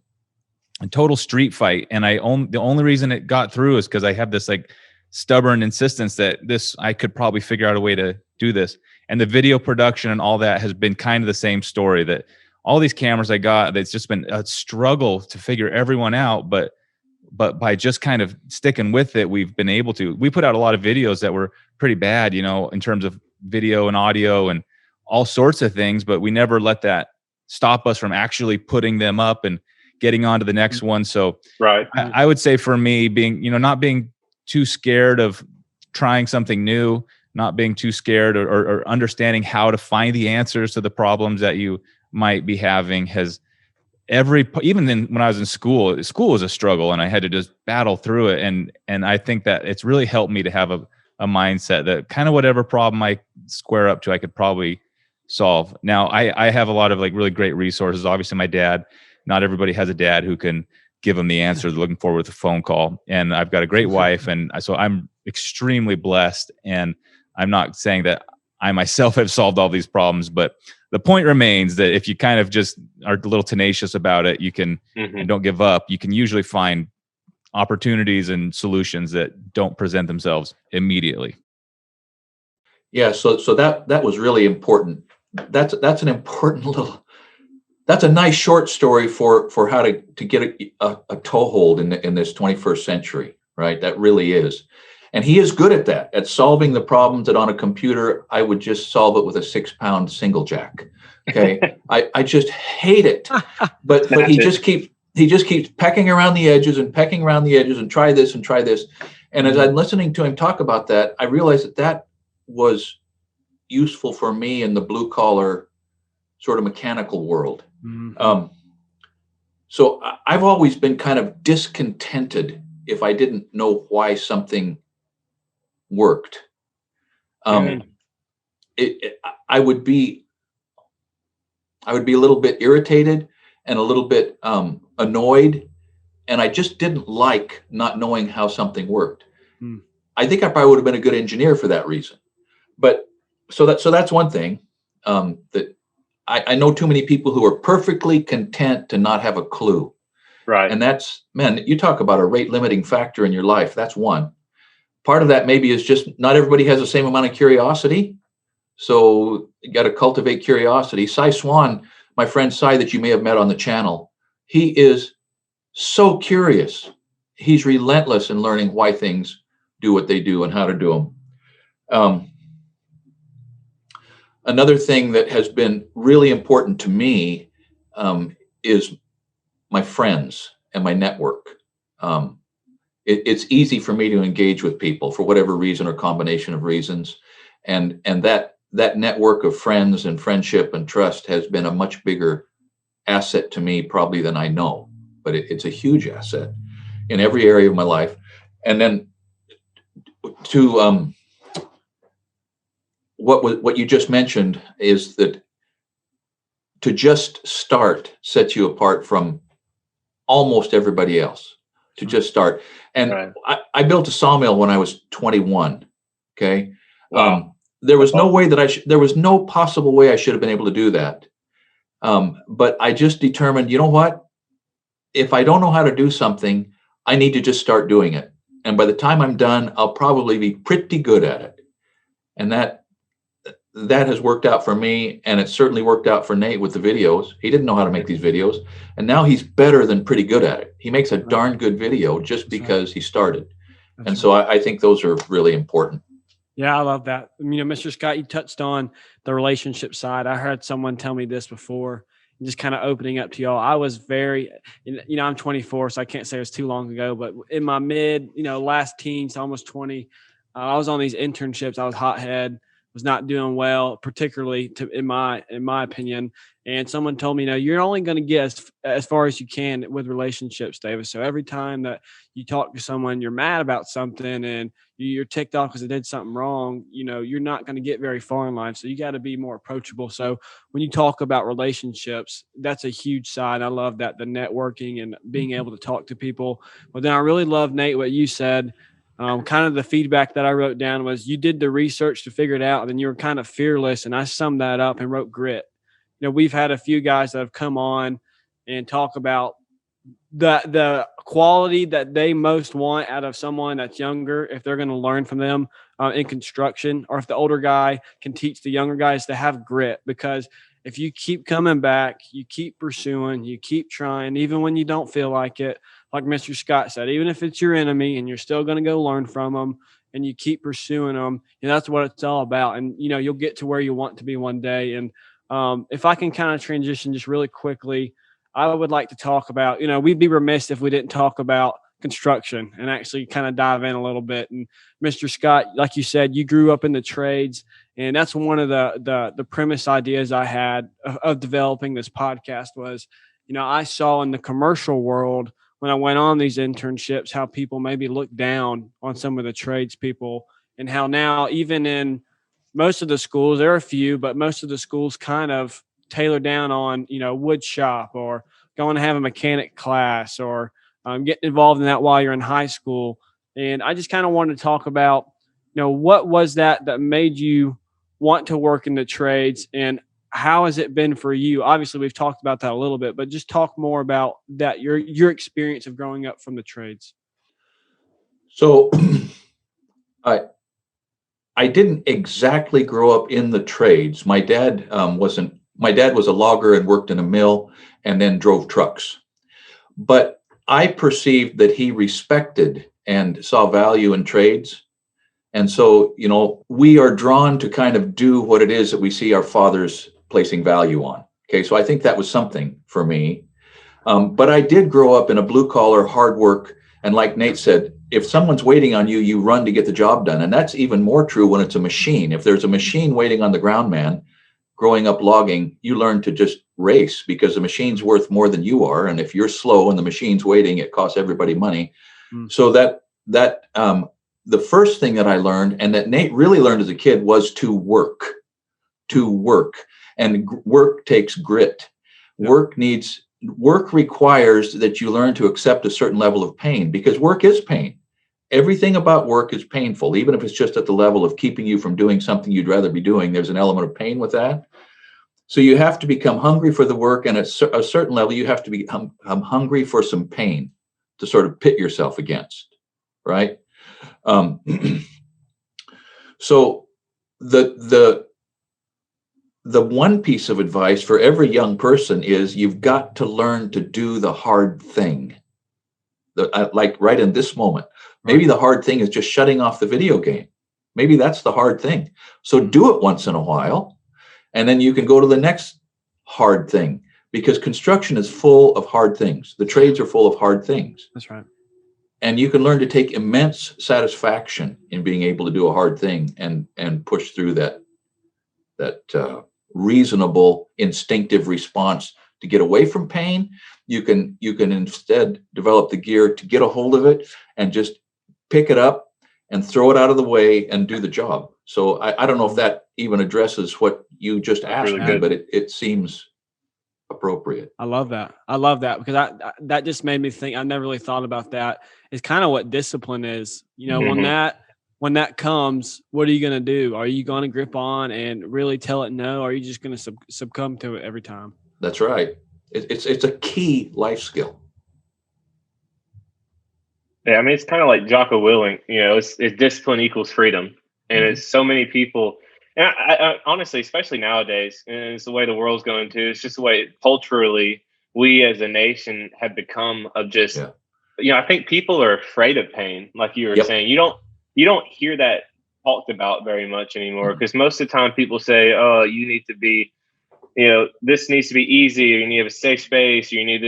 a total street fight, and the only reason it got through is because I have this, like, stubborn insistence that I could probably figure out a way to do this. And the video production and all that has been kind of the same story, that all these cameras I got, it's just been a struggle to figure everyone out, but by just kind of sticking with it, we've been able to. We put out a lot of videos that were pretty bad, in terms of video and audio and all sorts of things, but we never let that stop us from actually putting them up and getting on to the next one. So Right. I would say for me, being, not being too scared of trying something new, not being too scared or understanding how to find the answers to the problems that you might be having has even then when I was in school was a struggle and I had to just battle through it. And I think that it's really helped me to have a mindset that kind of whatever problem I square up to, I could probably solve. Now I have a lot of like really great resources. Obviously my dad, not everybody has a dad who can give them the answers they're looking for with a phone call. And I've got a great wife. And so I'm extremely blessed. And I'm not saying that I myself have solved all these problems, but the point remains that if you kind of just are a little tenacious about it, you can, and don't give up, you can usually find opportunities and solutions that don't present themselves immediately. Yeah. So that was really important. That's an important that's a nice short story for how to get a toehold in this 21st century, right? That really is. And he is good at that, at solving the problems that on a computer, I would just solve it with a 6-pound single jack. Okay. I just hate it, but he just keeps pecking around the edges and try this and try this. And as I'm listening to him talk about that, I realized that was useful for me in the blue collar sort of mechanical world. So I've always been kind of discontented if I didn't know why something worked. I would be a little bit irritated and a little bit annoyed, and I just didn't like not knowing how something worked. I think I probably would have been a good engineer for that reason. But so that's one thing, that I know too many people who are perfectly content to not have a clue. Right. And that's, man, you talk about a rate limiting factor in your life. That's one. Part of that maybe is just not everybody has the same amount of curiosity. So you got to cultivate curiosity. Cy Swan, my friend Cy that you may have met on the channel, he is so curious. He's relentless in learning why things do what they do and how to do them. Another thing that has been really important to me is my friends and my network. It's easy for me to engage with people for whatever reason or combination of reasons. And that network of friends and friendship and trust has been a much bigger asset to me probably than I know, but it's a huge asset in every area of my life. And then to what you just mentioned is that to just start sets you apart from almost everybody else. To just start. And Right. I built a sawmill when I was 21. Okay. Wow. There was no way that there was no possible way I should have been able to do that. But I just determined, you know what? If I don't know how to do something, I need to just start doing it. And by the time I'm done, I'll probably be pretty good at it. And that has worked out for me, and it certainly worked out for Nate with the videos. He didn't know how to make these videos, and now he's better than pretty good at it. He makes a darn good video just because he started. And so I think those are really important. Yeah, I love that. Mr. Scott, you touched on the relationship side. I heard someone tell me this before, just kind of opening up to y'all. I was very, I'm 24, so I can't say it was too long ago, but in my last teens, almost 20, I was on these internships. I was hothead, was not doing well, particularly in my opinion. And someone told me, you're only going to get as far as you can with relationships, Davis. So every time that you talk to someone, you're mad about something and you're ticked off because they did something wrong, you're not going to get very far in life. So you got to be more approachable. So when you talk about relationships, that's a huge side. I love that, the networking and being able to talk to people. But then I really love, Nate, what you said. Kind of the feedback that I wrote down was you did the research to figure it out, and then you were kind of fearless. And I summed that up and wrote grit. We've had a few guys that have come on and talk about the quality that they most want out of someone that's younger, if they're going to learn from them in construction, or if the older guy can teach the younger guys to have grit. Because if you keep coming back, you keep pursuing, you keep trying, even when you don't feel like it, like Mr. Scott said, even if it's your enemy and you're still going to go learn from them and you keep pursuing them, that's what it's all about. And, you'll get to where you want to be one day. And If I can kind of transition just really quickly, I would like to talk about, we'd be remiss if we didn't talk about construction and actually kind of dive in a little bit. And Mr. Scott, like you said, you grew up in the trades, and that's one of the premise ideas I had of developing this podcast was, I saw in the commercial world when I went on these internships how people maybe look down on some of the tradespeople, and how now even in most of the schools, there are a few, but most of the schools kind of tailor down on, wood shop or going to have a mechanic class or getting involved in that while you're in high school. And I just kind of wanted to talk about, what was that made you want to work in the trades, and how has it been for you? Obviously, we've talked about that a little bit, but just talk more about that, your experience of growing up from the trades. So I didn't exactly grow up in the trades. My dad wasn't. My dad was a logger and worked in a mill and then drove trucks. But I perceived that he respected and saw value in trades. And so, we are drawn to kind of do what it is that we see our fathers placing value on. Okay, so I think that was something for me. But I did grow up in a blue collar, hard work. And like Nate said, if someone's waiting on you, you run to get the job done. And that's even more true when it's a machine. If there's a machine waiting on the ground man, growing up logging, you learn to just race because the machine's worth more than you are. And if you're slow and the machine's waiting, it costs everybody money. So that the first thing that I learned, and that Nate really learned as a kid, was to work. And work takes grit. Yep. Work requires that you learn to accept a certain level of pain, because work is pain. Everything about work is painful, even if it's just at the level of keeping you from doing something you'd rather be doing. There's an element of pain with that. So you have to become hungry for the work, and at a certain level, you have to become hungry for some pain to sort of pit yourself against, right? So the one piece of advice for every young person is you've got to learn to do the hard thing. Like right in this moment, maybe the hard thing is just shutting off the video game. Maybe that's the hard thing. So do it once in a while, and then you can go to the next hard thing, because construction is full of hard things. The trades are full of hard things. That's right. And you can learn to take immense satisfaction in being able to do a hard thing and push through that reasonable instinctive response to get away from pain. You can instead develop the gear to get a hold of it and just pick it up and throw it out of the way and do the job. So I don't know if that even addresses what you just asked really me, good. but it seems appropriate. I love that because that just made me think. I never really thought about that. It's kind of what discipline is. When that comes, what are you going to do? Are you going to grip on and really tell it no? Or are you just going to succumb to it every time? That's right. It's a key life skill. Yeah, I mean, it's kind of like Jocko Willink. It's discipline equals freedom, and it's so many people. And I honestly, especially nowadays, and it's the way the world's going to. It's just the way culturally we as a nation have become of just. I think people are afraid of pain, like you were saying. You don't hear that talked about very much anymore, because most of the time people say, "Oh, you need to be." This needs to be easy, or you need a safe space, or you need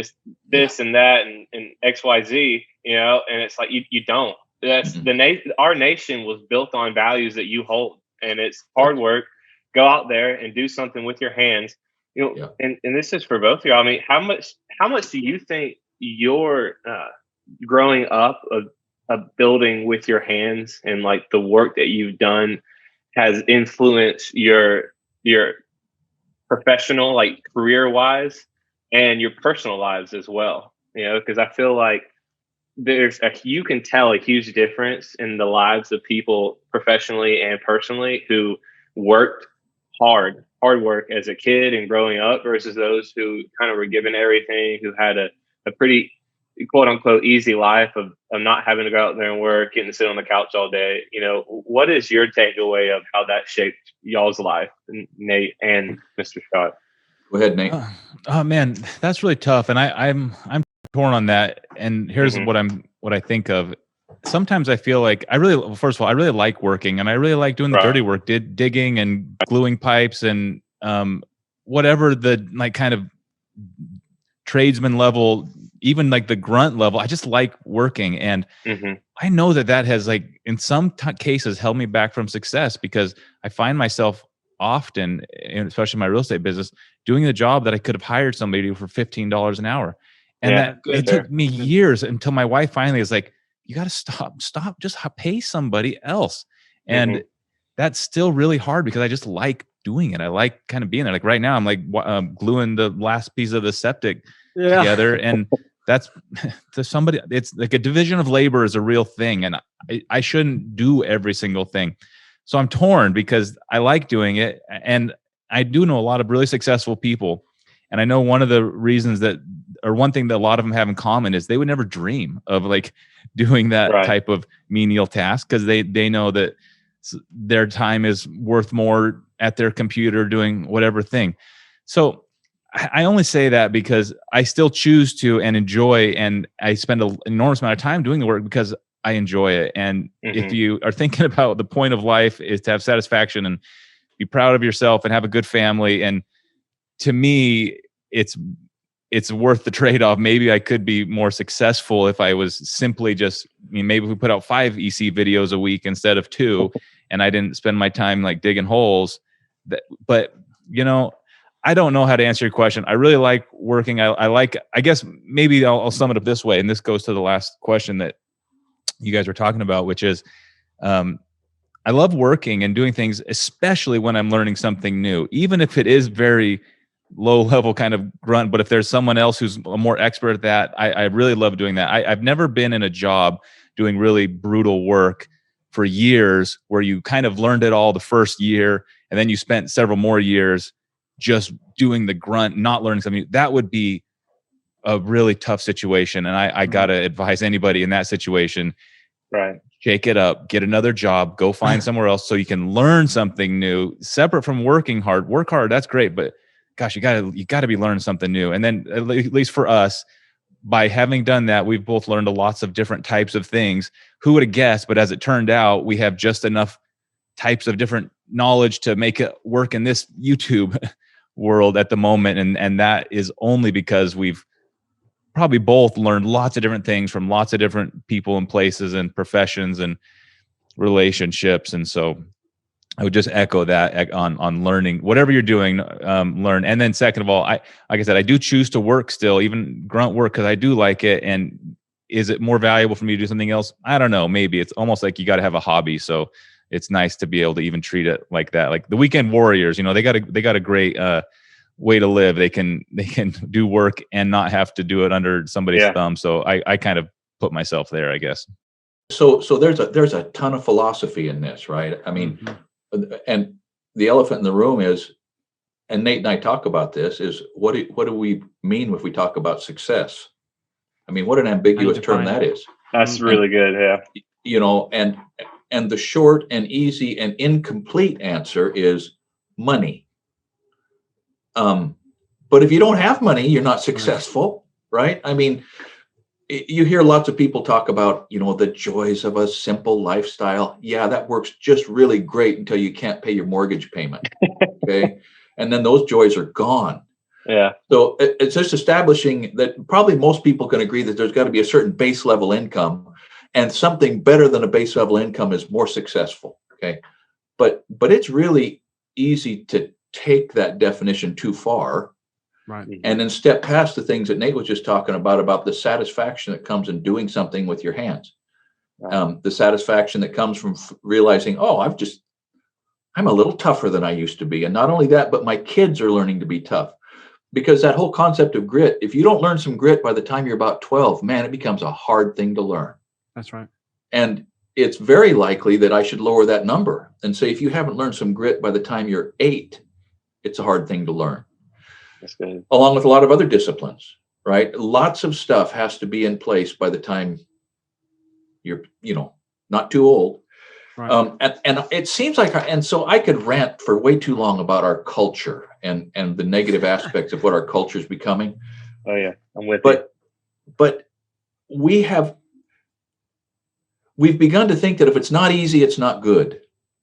this and that and XYZ, and it's like you don't. That's our nation was built on values that you hold, and it's hard work. Go out there and do something with your hands. And this is for both of y'all. I mean, how much do you think your growing up of building with your hands and like the work that you've done has influenced your professional, like career wise, and your personal lives as well? Because I feel like you can tell a huge difference in the lives of people professionally and personally who worked hard work as a kid and growing up versus those who kind of were given everything, who had a pretty quote unquote easy life of not having to go out there and work, getting to sit on the couch all day. What is your takeaway of how that shaped y'all's life, Nate and Mr. Scott? Go ahead, Nate. Oh man, that's really tough, and I'm torn on that. And here's what I think of. Sometimes I feel like first of all, I really like working, and I really like doing the dirty work, digging and gluing pipes and whatever the like kind of tradesman level, even like the grunt level, I just like working. And I know that has like in some cases held me back from success, because I find myself often, especially in my real estate business, doing the job that I could have hired somebody to do for $15 an hour. And that it took me years until my wife finally is like, you got to stop, just pay somebody else. And that's still really hard, because I just like doing it. I like kind of being there. Like right now, I'm like gluing the last piece of the septic together. And that's to somebody, it's like a division of labor is a real thing. And I shouldn't do every single thing. So I'm torn, because I like doing it. And I do know a lot of really successful people. And I know one of the reasons one thing that a lot of them have in common is they would never dream of like doing that type of menial task, because they know that their time is worth more at their computer doing whatever thing. So I only say that because I still choose to and enjoy, and I spend an enormous amount of time doing the work because I enjoy it. And if you are thinking about the point of life is to have satisfaction and be proud of yourself and have a good family, and to me, it's worth the trade-off. Maybe I could be more successful if I was simply just, maybe if we put out 5 EC videos a week instead of 2, and I didn't spend my time like digging holes. But I don't know how to answer your question. I really like working. I guess maybe I'll sum it up this way. And this goes to the last question that you guys were talking about, which is, I love working and doing things, especially when I'm learning something new, even if it is very low level kind of grunt. But if there's someone else who's more expert at that, I really love doing that. I've never been in a job doing really brutal work for years where you kind of learned it all the first year, and then you spent several more years just doing the grunt, not learning something. That would be a really tough situation. And I got to advise anybody in that situation, shake it up, get another job, go find somewhere else so you can learn something new, separate from working hard. Work hard, that's great, but gosh, you got to be learning something new. And then at least for us, by having done that, we've both learned lots of different types of things. Who would have guessed? But as it turned out, we have just enough types of different knowledge to make it work in this YouTube world at the moment. And that is only because we've probably both learned lots of different things from lots of different people and places and professions and relationships. And so I would just echo that on learning, whatever you're doing, learn. And then second of all, like I said, I do choose to work still, even grunt work, because I do like it. And is it more valuable for me to do something else? I don't know. Maybe it's almost like you got to have a hobby. So it's nice to be able to even treat it like that. Like the weekend warriors, they got a great way to live. They can do work and not have to do it under somebody's thumb. So I kind of put myself there, I guess. So there's a ton of philosophy in this, right? I mean, and the elephant in the room is, and Nate and I talk about this, is what do we mean if we talk about success? I mean, what an ambiguous term that is. That's really good. Yeah. And the short and easy and incomplete answer is money. But if you don't have money, you're not successful, right? I mean, you hear lots of people talk about, the joys of a simple lifestyle. Yeah, that works just really great until you can't pay your mortgage payment. Okay. And then those joys are gone. Yeah. So it's just establishing that probably most people can agree that there's got to be a certain base level income, and something better than a base level income is more successful. Okay. But it's really easy to take that definition too far. Right. And then step past the things that Nate was just talking about the satisfaction that comes in doing something with your hands. Right. The satisfaction that comes from realizing, I'm a little tougher than I used to be. And not only that, but my kids are learning to be tough. Because that whole concept of grit, if you don't learn some grit by the time you're about 12, man, it becomes a hard thing to learn. That's right. And it's very likely that I should lower that number and say, if you haven't learned some grit by the time you're 8, it's a hard thing to learn. That's good. Along with a lot of other disciplines, right? Lots of stuff has to be in place by the time you're, not too old. Right. And it seems like, and so I could rant for way too long about our culture and the negative aspects of what our culture is becoming. Oh yeah, I'm with you. But we've begun to think that if it's not easy, it's not good.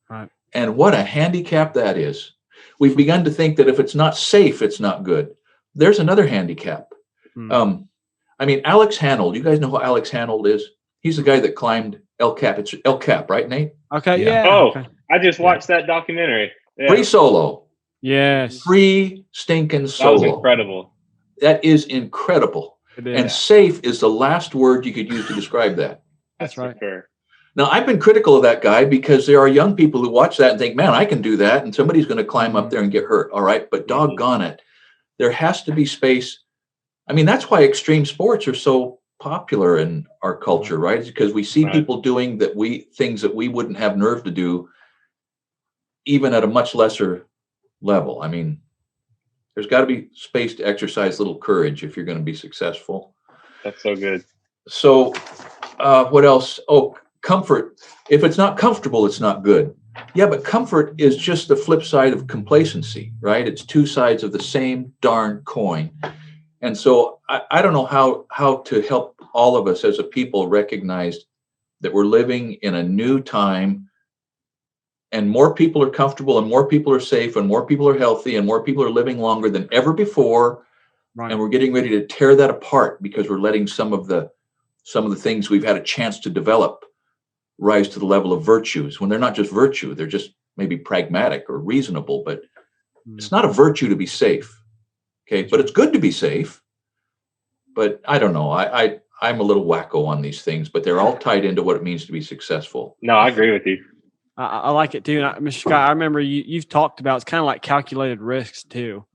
Right. And what a handicap that is. we've begun to think that if it's not safe, it's not good. There's another handicap. I mean, Alex Honnold, you guys know who Alex Honnold is? He's the guy that climbed El Cap. It's El Cap, right, Nate? Okay, Yeah. yeah. Oh, okay. I just watched that documentary. Yeah. Free solo. Yes. Free stinking That solo. was incredible. That is incredible. It is. And safe is the last word you could use to describe that. That's right. For sure. Now, I've been critical of that guy because there are young people who watch that and think, man, I can do that. And somebody's going to climb up there and get hurt. All right. But doggone it. There has to be space. I mean, that's why extreme sports are so popular in our culture, right? It's because we see people doing things that we wouldn't have nerve to do, even at a much lesser level. I mean, there's got to be space to exercise little courage if you're going to be successful. That's so good. So what else? Oh, comfort. If it's not comfortable, it's not good. Yeah, but comfort is just the flip side of complacency, right? It's two sides of the same darn coin. And so I don't know how to help all of us as a people recognize that we're living in a new time, and more people are comfortable and more people are safe and more people are healthy and more people are living longer than ever before. Right. And we're getting ready to tear that apart because we're letting some of the things we've had a chance to develop rise to the level of virtues, when they're not just virtue, they're just maybe pragmatic or reasonable, but it's not a virtue to be safe. Okay. But it's good to be safe. But I don't know. I'm a little wacko on these things, but they're all tied into what it means to be successul. No, I agree with you. I like it too. And Mr. Scott, I remember you've talked about, it's kind of like calculated risks too.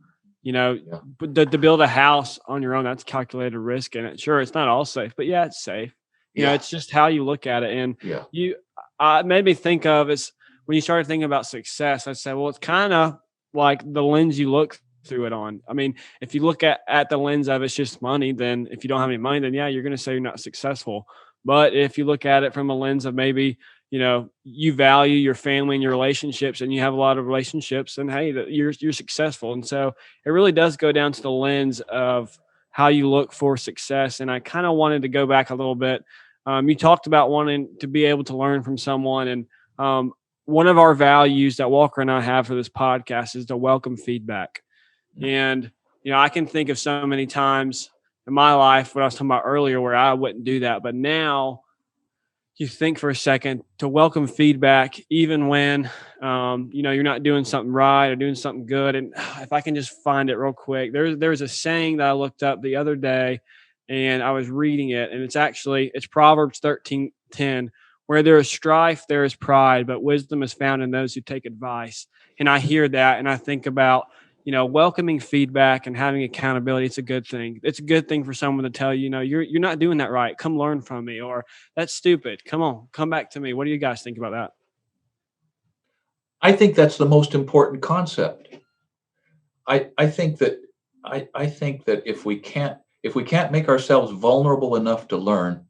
You know, to build a house on your own, that's calculated risk. And sure, it's not all safe, but yeah, it's safe. You know, it's just how you look at it. And it made me think of is when you started thinking about success, I said, well, it's kind of like the lens you look through it on. I mean, if you look at the lens of it's just money, then if you don't have any money, then you're going to say you're not successful. But if you look at it from a lens of maybe, you know, you value your family and your relationships and you have a lot of relationships, and hey, you're successful. And so it really does go down to the lens of how you look for success. And I kind of wanted to go back a little bit. You talked about wanting to be able to learn from someone. And one of our values that Walker and I have for this podcast is to welcome feedback. And, you know, I can think of so many times in my life, what I was talking about earlier, where I wouldn't do that. But now you think for a second to welcome feedback, even when, you know, you're not doing something right or doing something good. And if I can just find it real quick, there's a saying that I looked up the other day and I was reading it, and it's Proverbs 13:10, where there is strife, there is pride, but wisdom is found in those who take advice. And I hear that and I think about, you know, welcoming feedback and having accountability. It's a good thing. It's a good thing for someone to tell you, you know, you're not doing that right. Come learn from me. Or that's stupid. Come on, come back to me. What do you guys think about that? I think that's the most important concept. I think that if we can't make ourselves vulnerable enough to learn,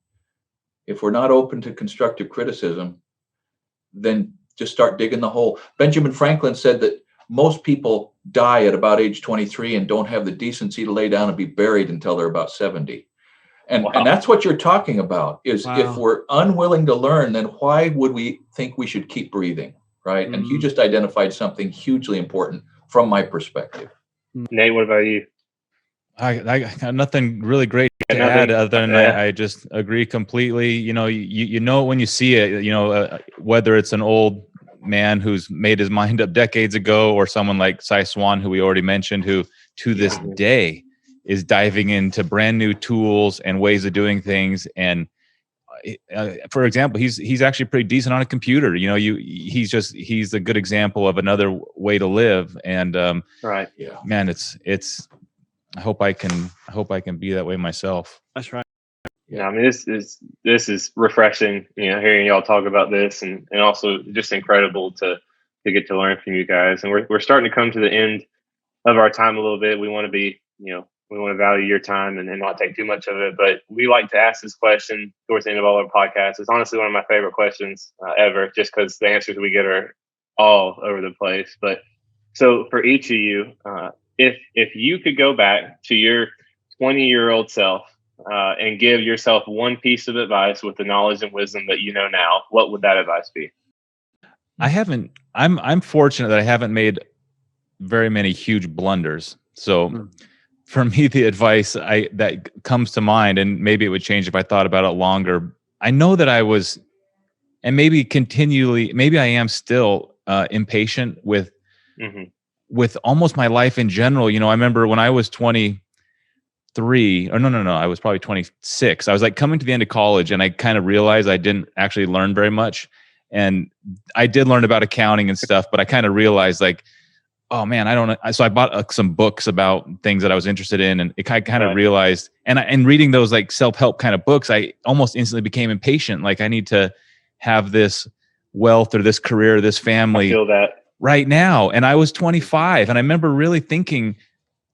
if we're not open to constructive criticism, then just start digging the hole. Benjamin Franklin said that most people die at about age 23 and don't have the decency to lay down and be buried until they're about 70. And that's what you're talking about is if we're unwilling to learn, then why would we think we should keep breathing, right? And you just identified something hugely important from my perspective. Nate, what about you? I got nothing really great to add other than I just agree completely. You know, you know when you see it, you know, whether it's an old man who's made his mind up decades ago or someone like Cy Swan, who we already mentioned, who to this day is diving into brand new tools and ways of doing things. And for example, he's actually pretty decent on a computer. You know, he's a good example of another way to live. And man, it's I hope I can be that way myself. That's right. Yeah, I mean, this is refreshing, you know, hearing y'all talk about this, and also just incredible to get to learn from you guys. And we're starting to come to the end of our time a little bit. We want to be, you know, we want to value your time and not take too much of it. But we like to ask this question towards the end of all our podcasts. It's honestly one of my favorite questions ever, just because the answers we get are all over the place. But so for each of you, if you could go back to your 20-year-old self and give yourself one piece of advice with the knowledge and wisdom that you know now, what would that advice be? I'm fortunate that I haven't made very many huge blunders. So for me, the advice that comes to mind, and maybe it would change if I thought about it longer. I know that I was, and maybe I am still impatient with almost my life in general. I remember when I was 23, or no, I was probably 26. I was like coming to the end of college, and I kind of realized I didn't actually learn very much. And I did learn about accounting and stuff, but I kind of realized like, oh man, I don't know. So I bought some books about things that I was interested in, and I kind of realized, and reading those like self-help kind of books, I almost instantly became impatient. Like I need to have this wealth or this career, or this family I feel that right now. And I was 25, and I remember really thinking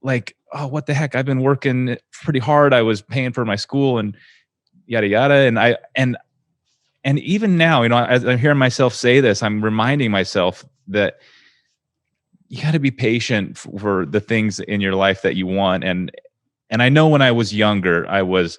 like, oh, what the heck? I've been working pretty hard. I was paying for my school and yada, yada. And even now, as I'm hearing myself say this, I'm reminding myself that you got to be patient for the things in your life that you want. And I know when I was younger, I was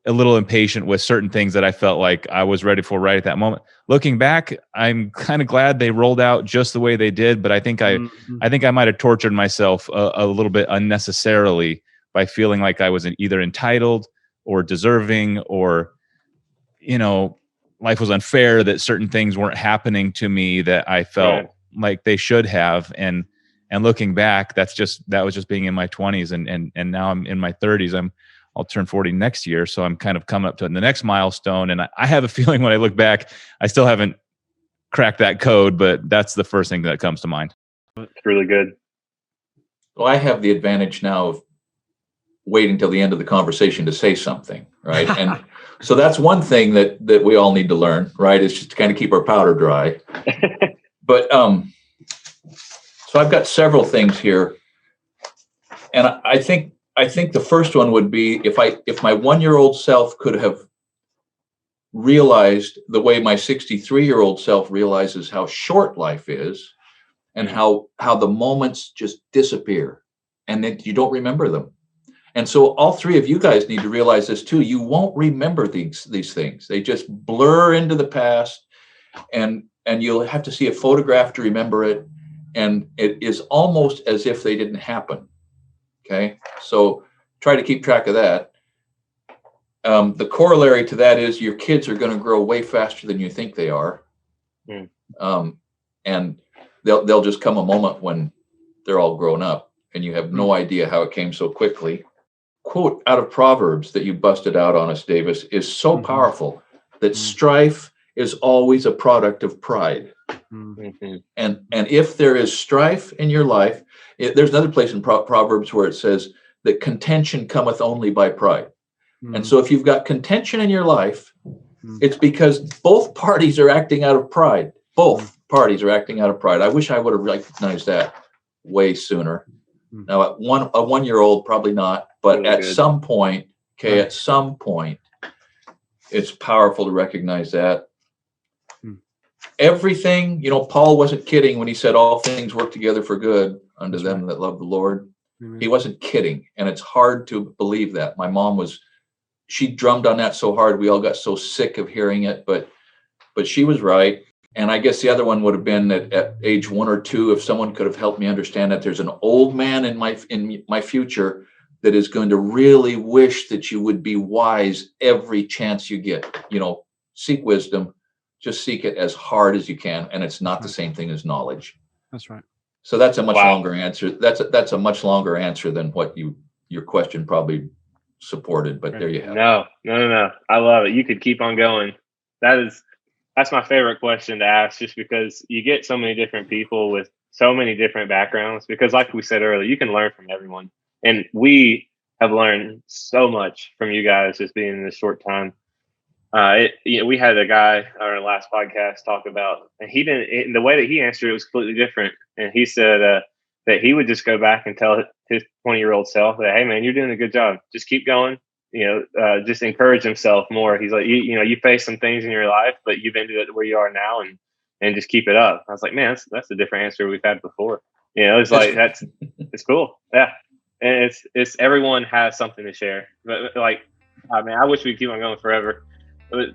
a little impatient with certain things that I felt like I was ready for right at that moment. Looking back, I'm kind of glad they rolled out just the way they did, but I think I might have tortured myself a little bit unnecessarily by feeling like I was either entitled or deserving, or, life was unfair, that certain things weren't happening to me that I felt like they should have. And looking back, that was just being in my 20s, and now I'm in my 30s. I'll turn 40 next year. So I'm kind of coming up to the next milestone. And I have a feeling when I look back, I still haven't cracked that code, but that's the first thing that comes to mind. It's really good. Well, I have the advantage now of waiting till the end of the conversation to say something, right? And so that's one thing that we all need to learn, right? Is just to kind of keep our powder dry. But so I've got several things here. And I think the first one would be if my 1-year-old self could have realized the way my 63-year-old self realizes how short life is, and how the moments just disappear and that you don't remember them. And so all three of you guys need to realize this too. You won't remember these things. They just blur into the past, and you'll have to see a photograph to remember it. And it is almost as if they didn't happen. Okay, so try to keep track of that. The corollary to that is your kids are going to grow way faster than you think they are. And they'll just come a moment when they're all grown up and you have no idea how it came so quickly. Quote out of Proverbs that you busted out on us, Davis, is so powerful, that strife is always a product of pride. And if there is strife in your life, there's another place in Proverbs where it says that contention cometh only by pride. And so if you've got contention in your life, it's because both parties are acting out of pride. Both parties are acting out of pride. I wish I would have recognized that way sooner. Now, a 1-year-old, probably not, but really at some point, at some point, it's powerful to recognize that. Everything, Paul wasn't kidding when he said all things work together for good unto them that love the Lord. He wasn't kidding. And it's hard to believe that. My mom she drummed on that so hard. We all got so sick of hearing it, but she was right. And I guess the other one would have been at age 1 or 2, if someone could have helped me understand that there's an old man in my future that is going to really wish that you would be wise every chance you get. Seek wisdom, just seek it as hard as you can. And it's not the same thing as knowledge. That's right. So that's a much longer answer. That's a much longer answer than what your question probably supported, but there you have it. No. I love it. You could keep on going. That's my favorite question to ask, just because you get so many different people with so many different backgrounds, because like we said earlier, you can learn from everyone. And we have learned so much from you guys just being in this short time. We had a guy on our last podcast talk about, and the way that he answered it was completely different. And he said that he would just go back and tell his 20-year-old self that, hey man, you're doing a good job. Just keep going. Just encourage himself more. He's like, you face some things in your life, but you've ended up where you are now, and just keep it up. I was like, man, that's a different answer we've had before. It's like, it's cool. Yeah. And it's everyone has something to share, but I wish we could keep on going forever, but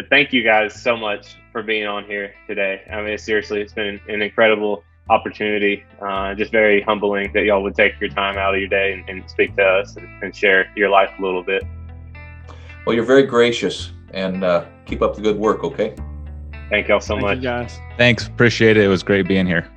thank you guys so much for being on here today. I mean, seriously, it's been an incredible opportunity. Just very humbling that y'all would take your time out of your day and speak to us and share your life a little bit. Well, you're very gracious, and keep up the good work, okay? Thank y'all so Thank much. you guys. Thanks. Appreciate it. It was great being here.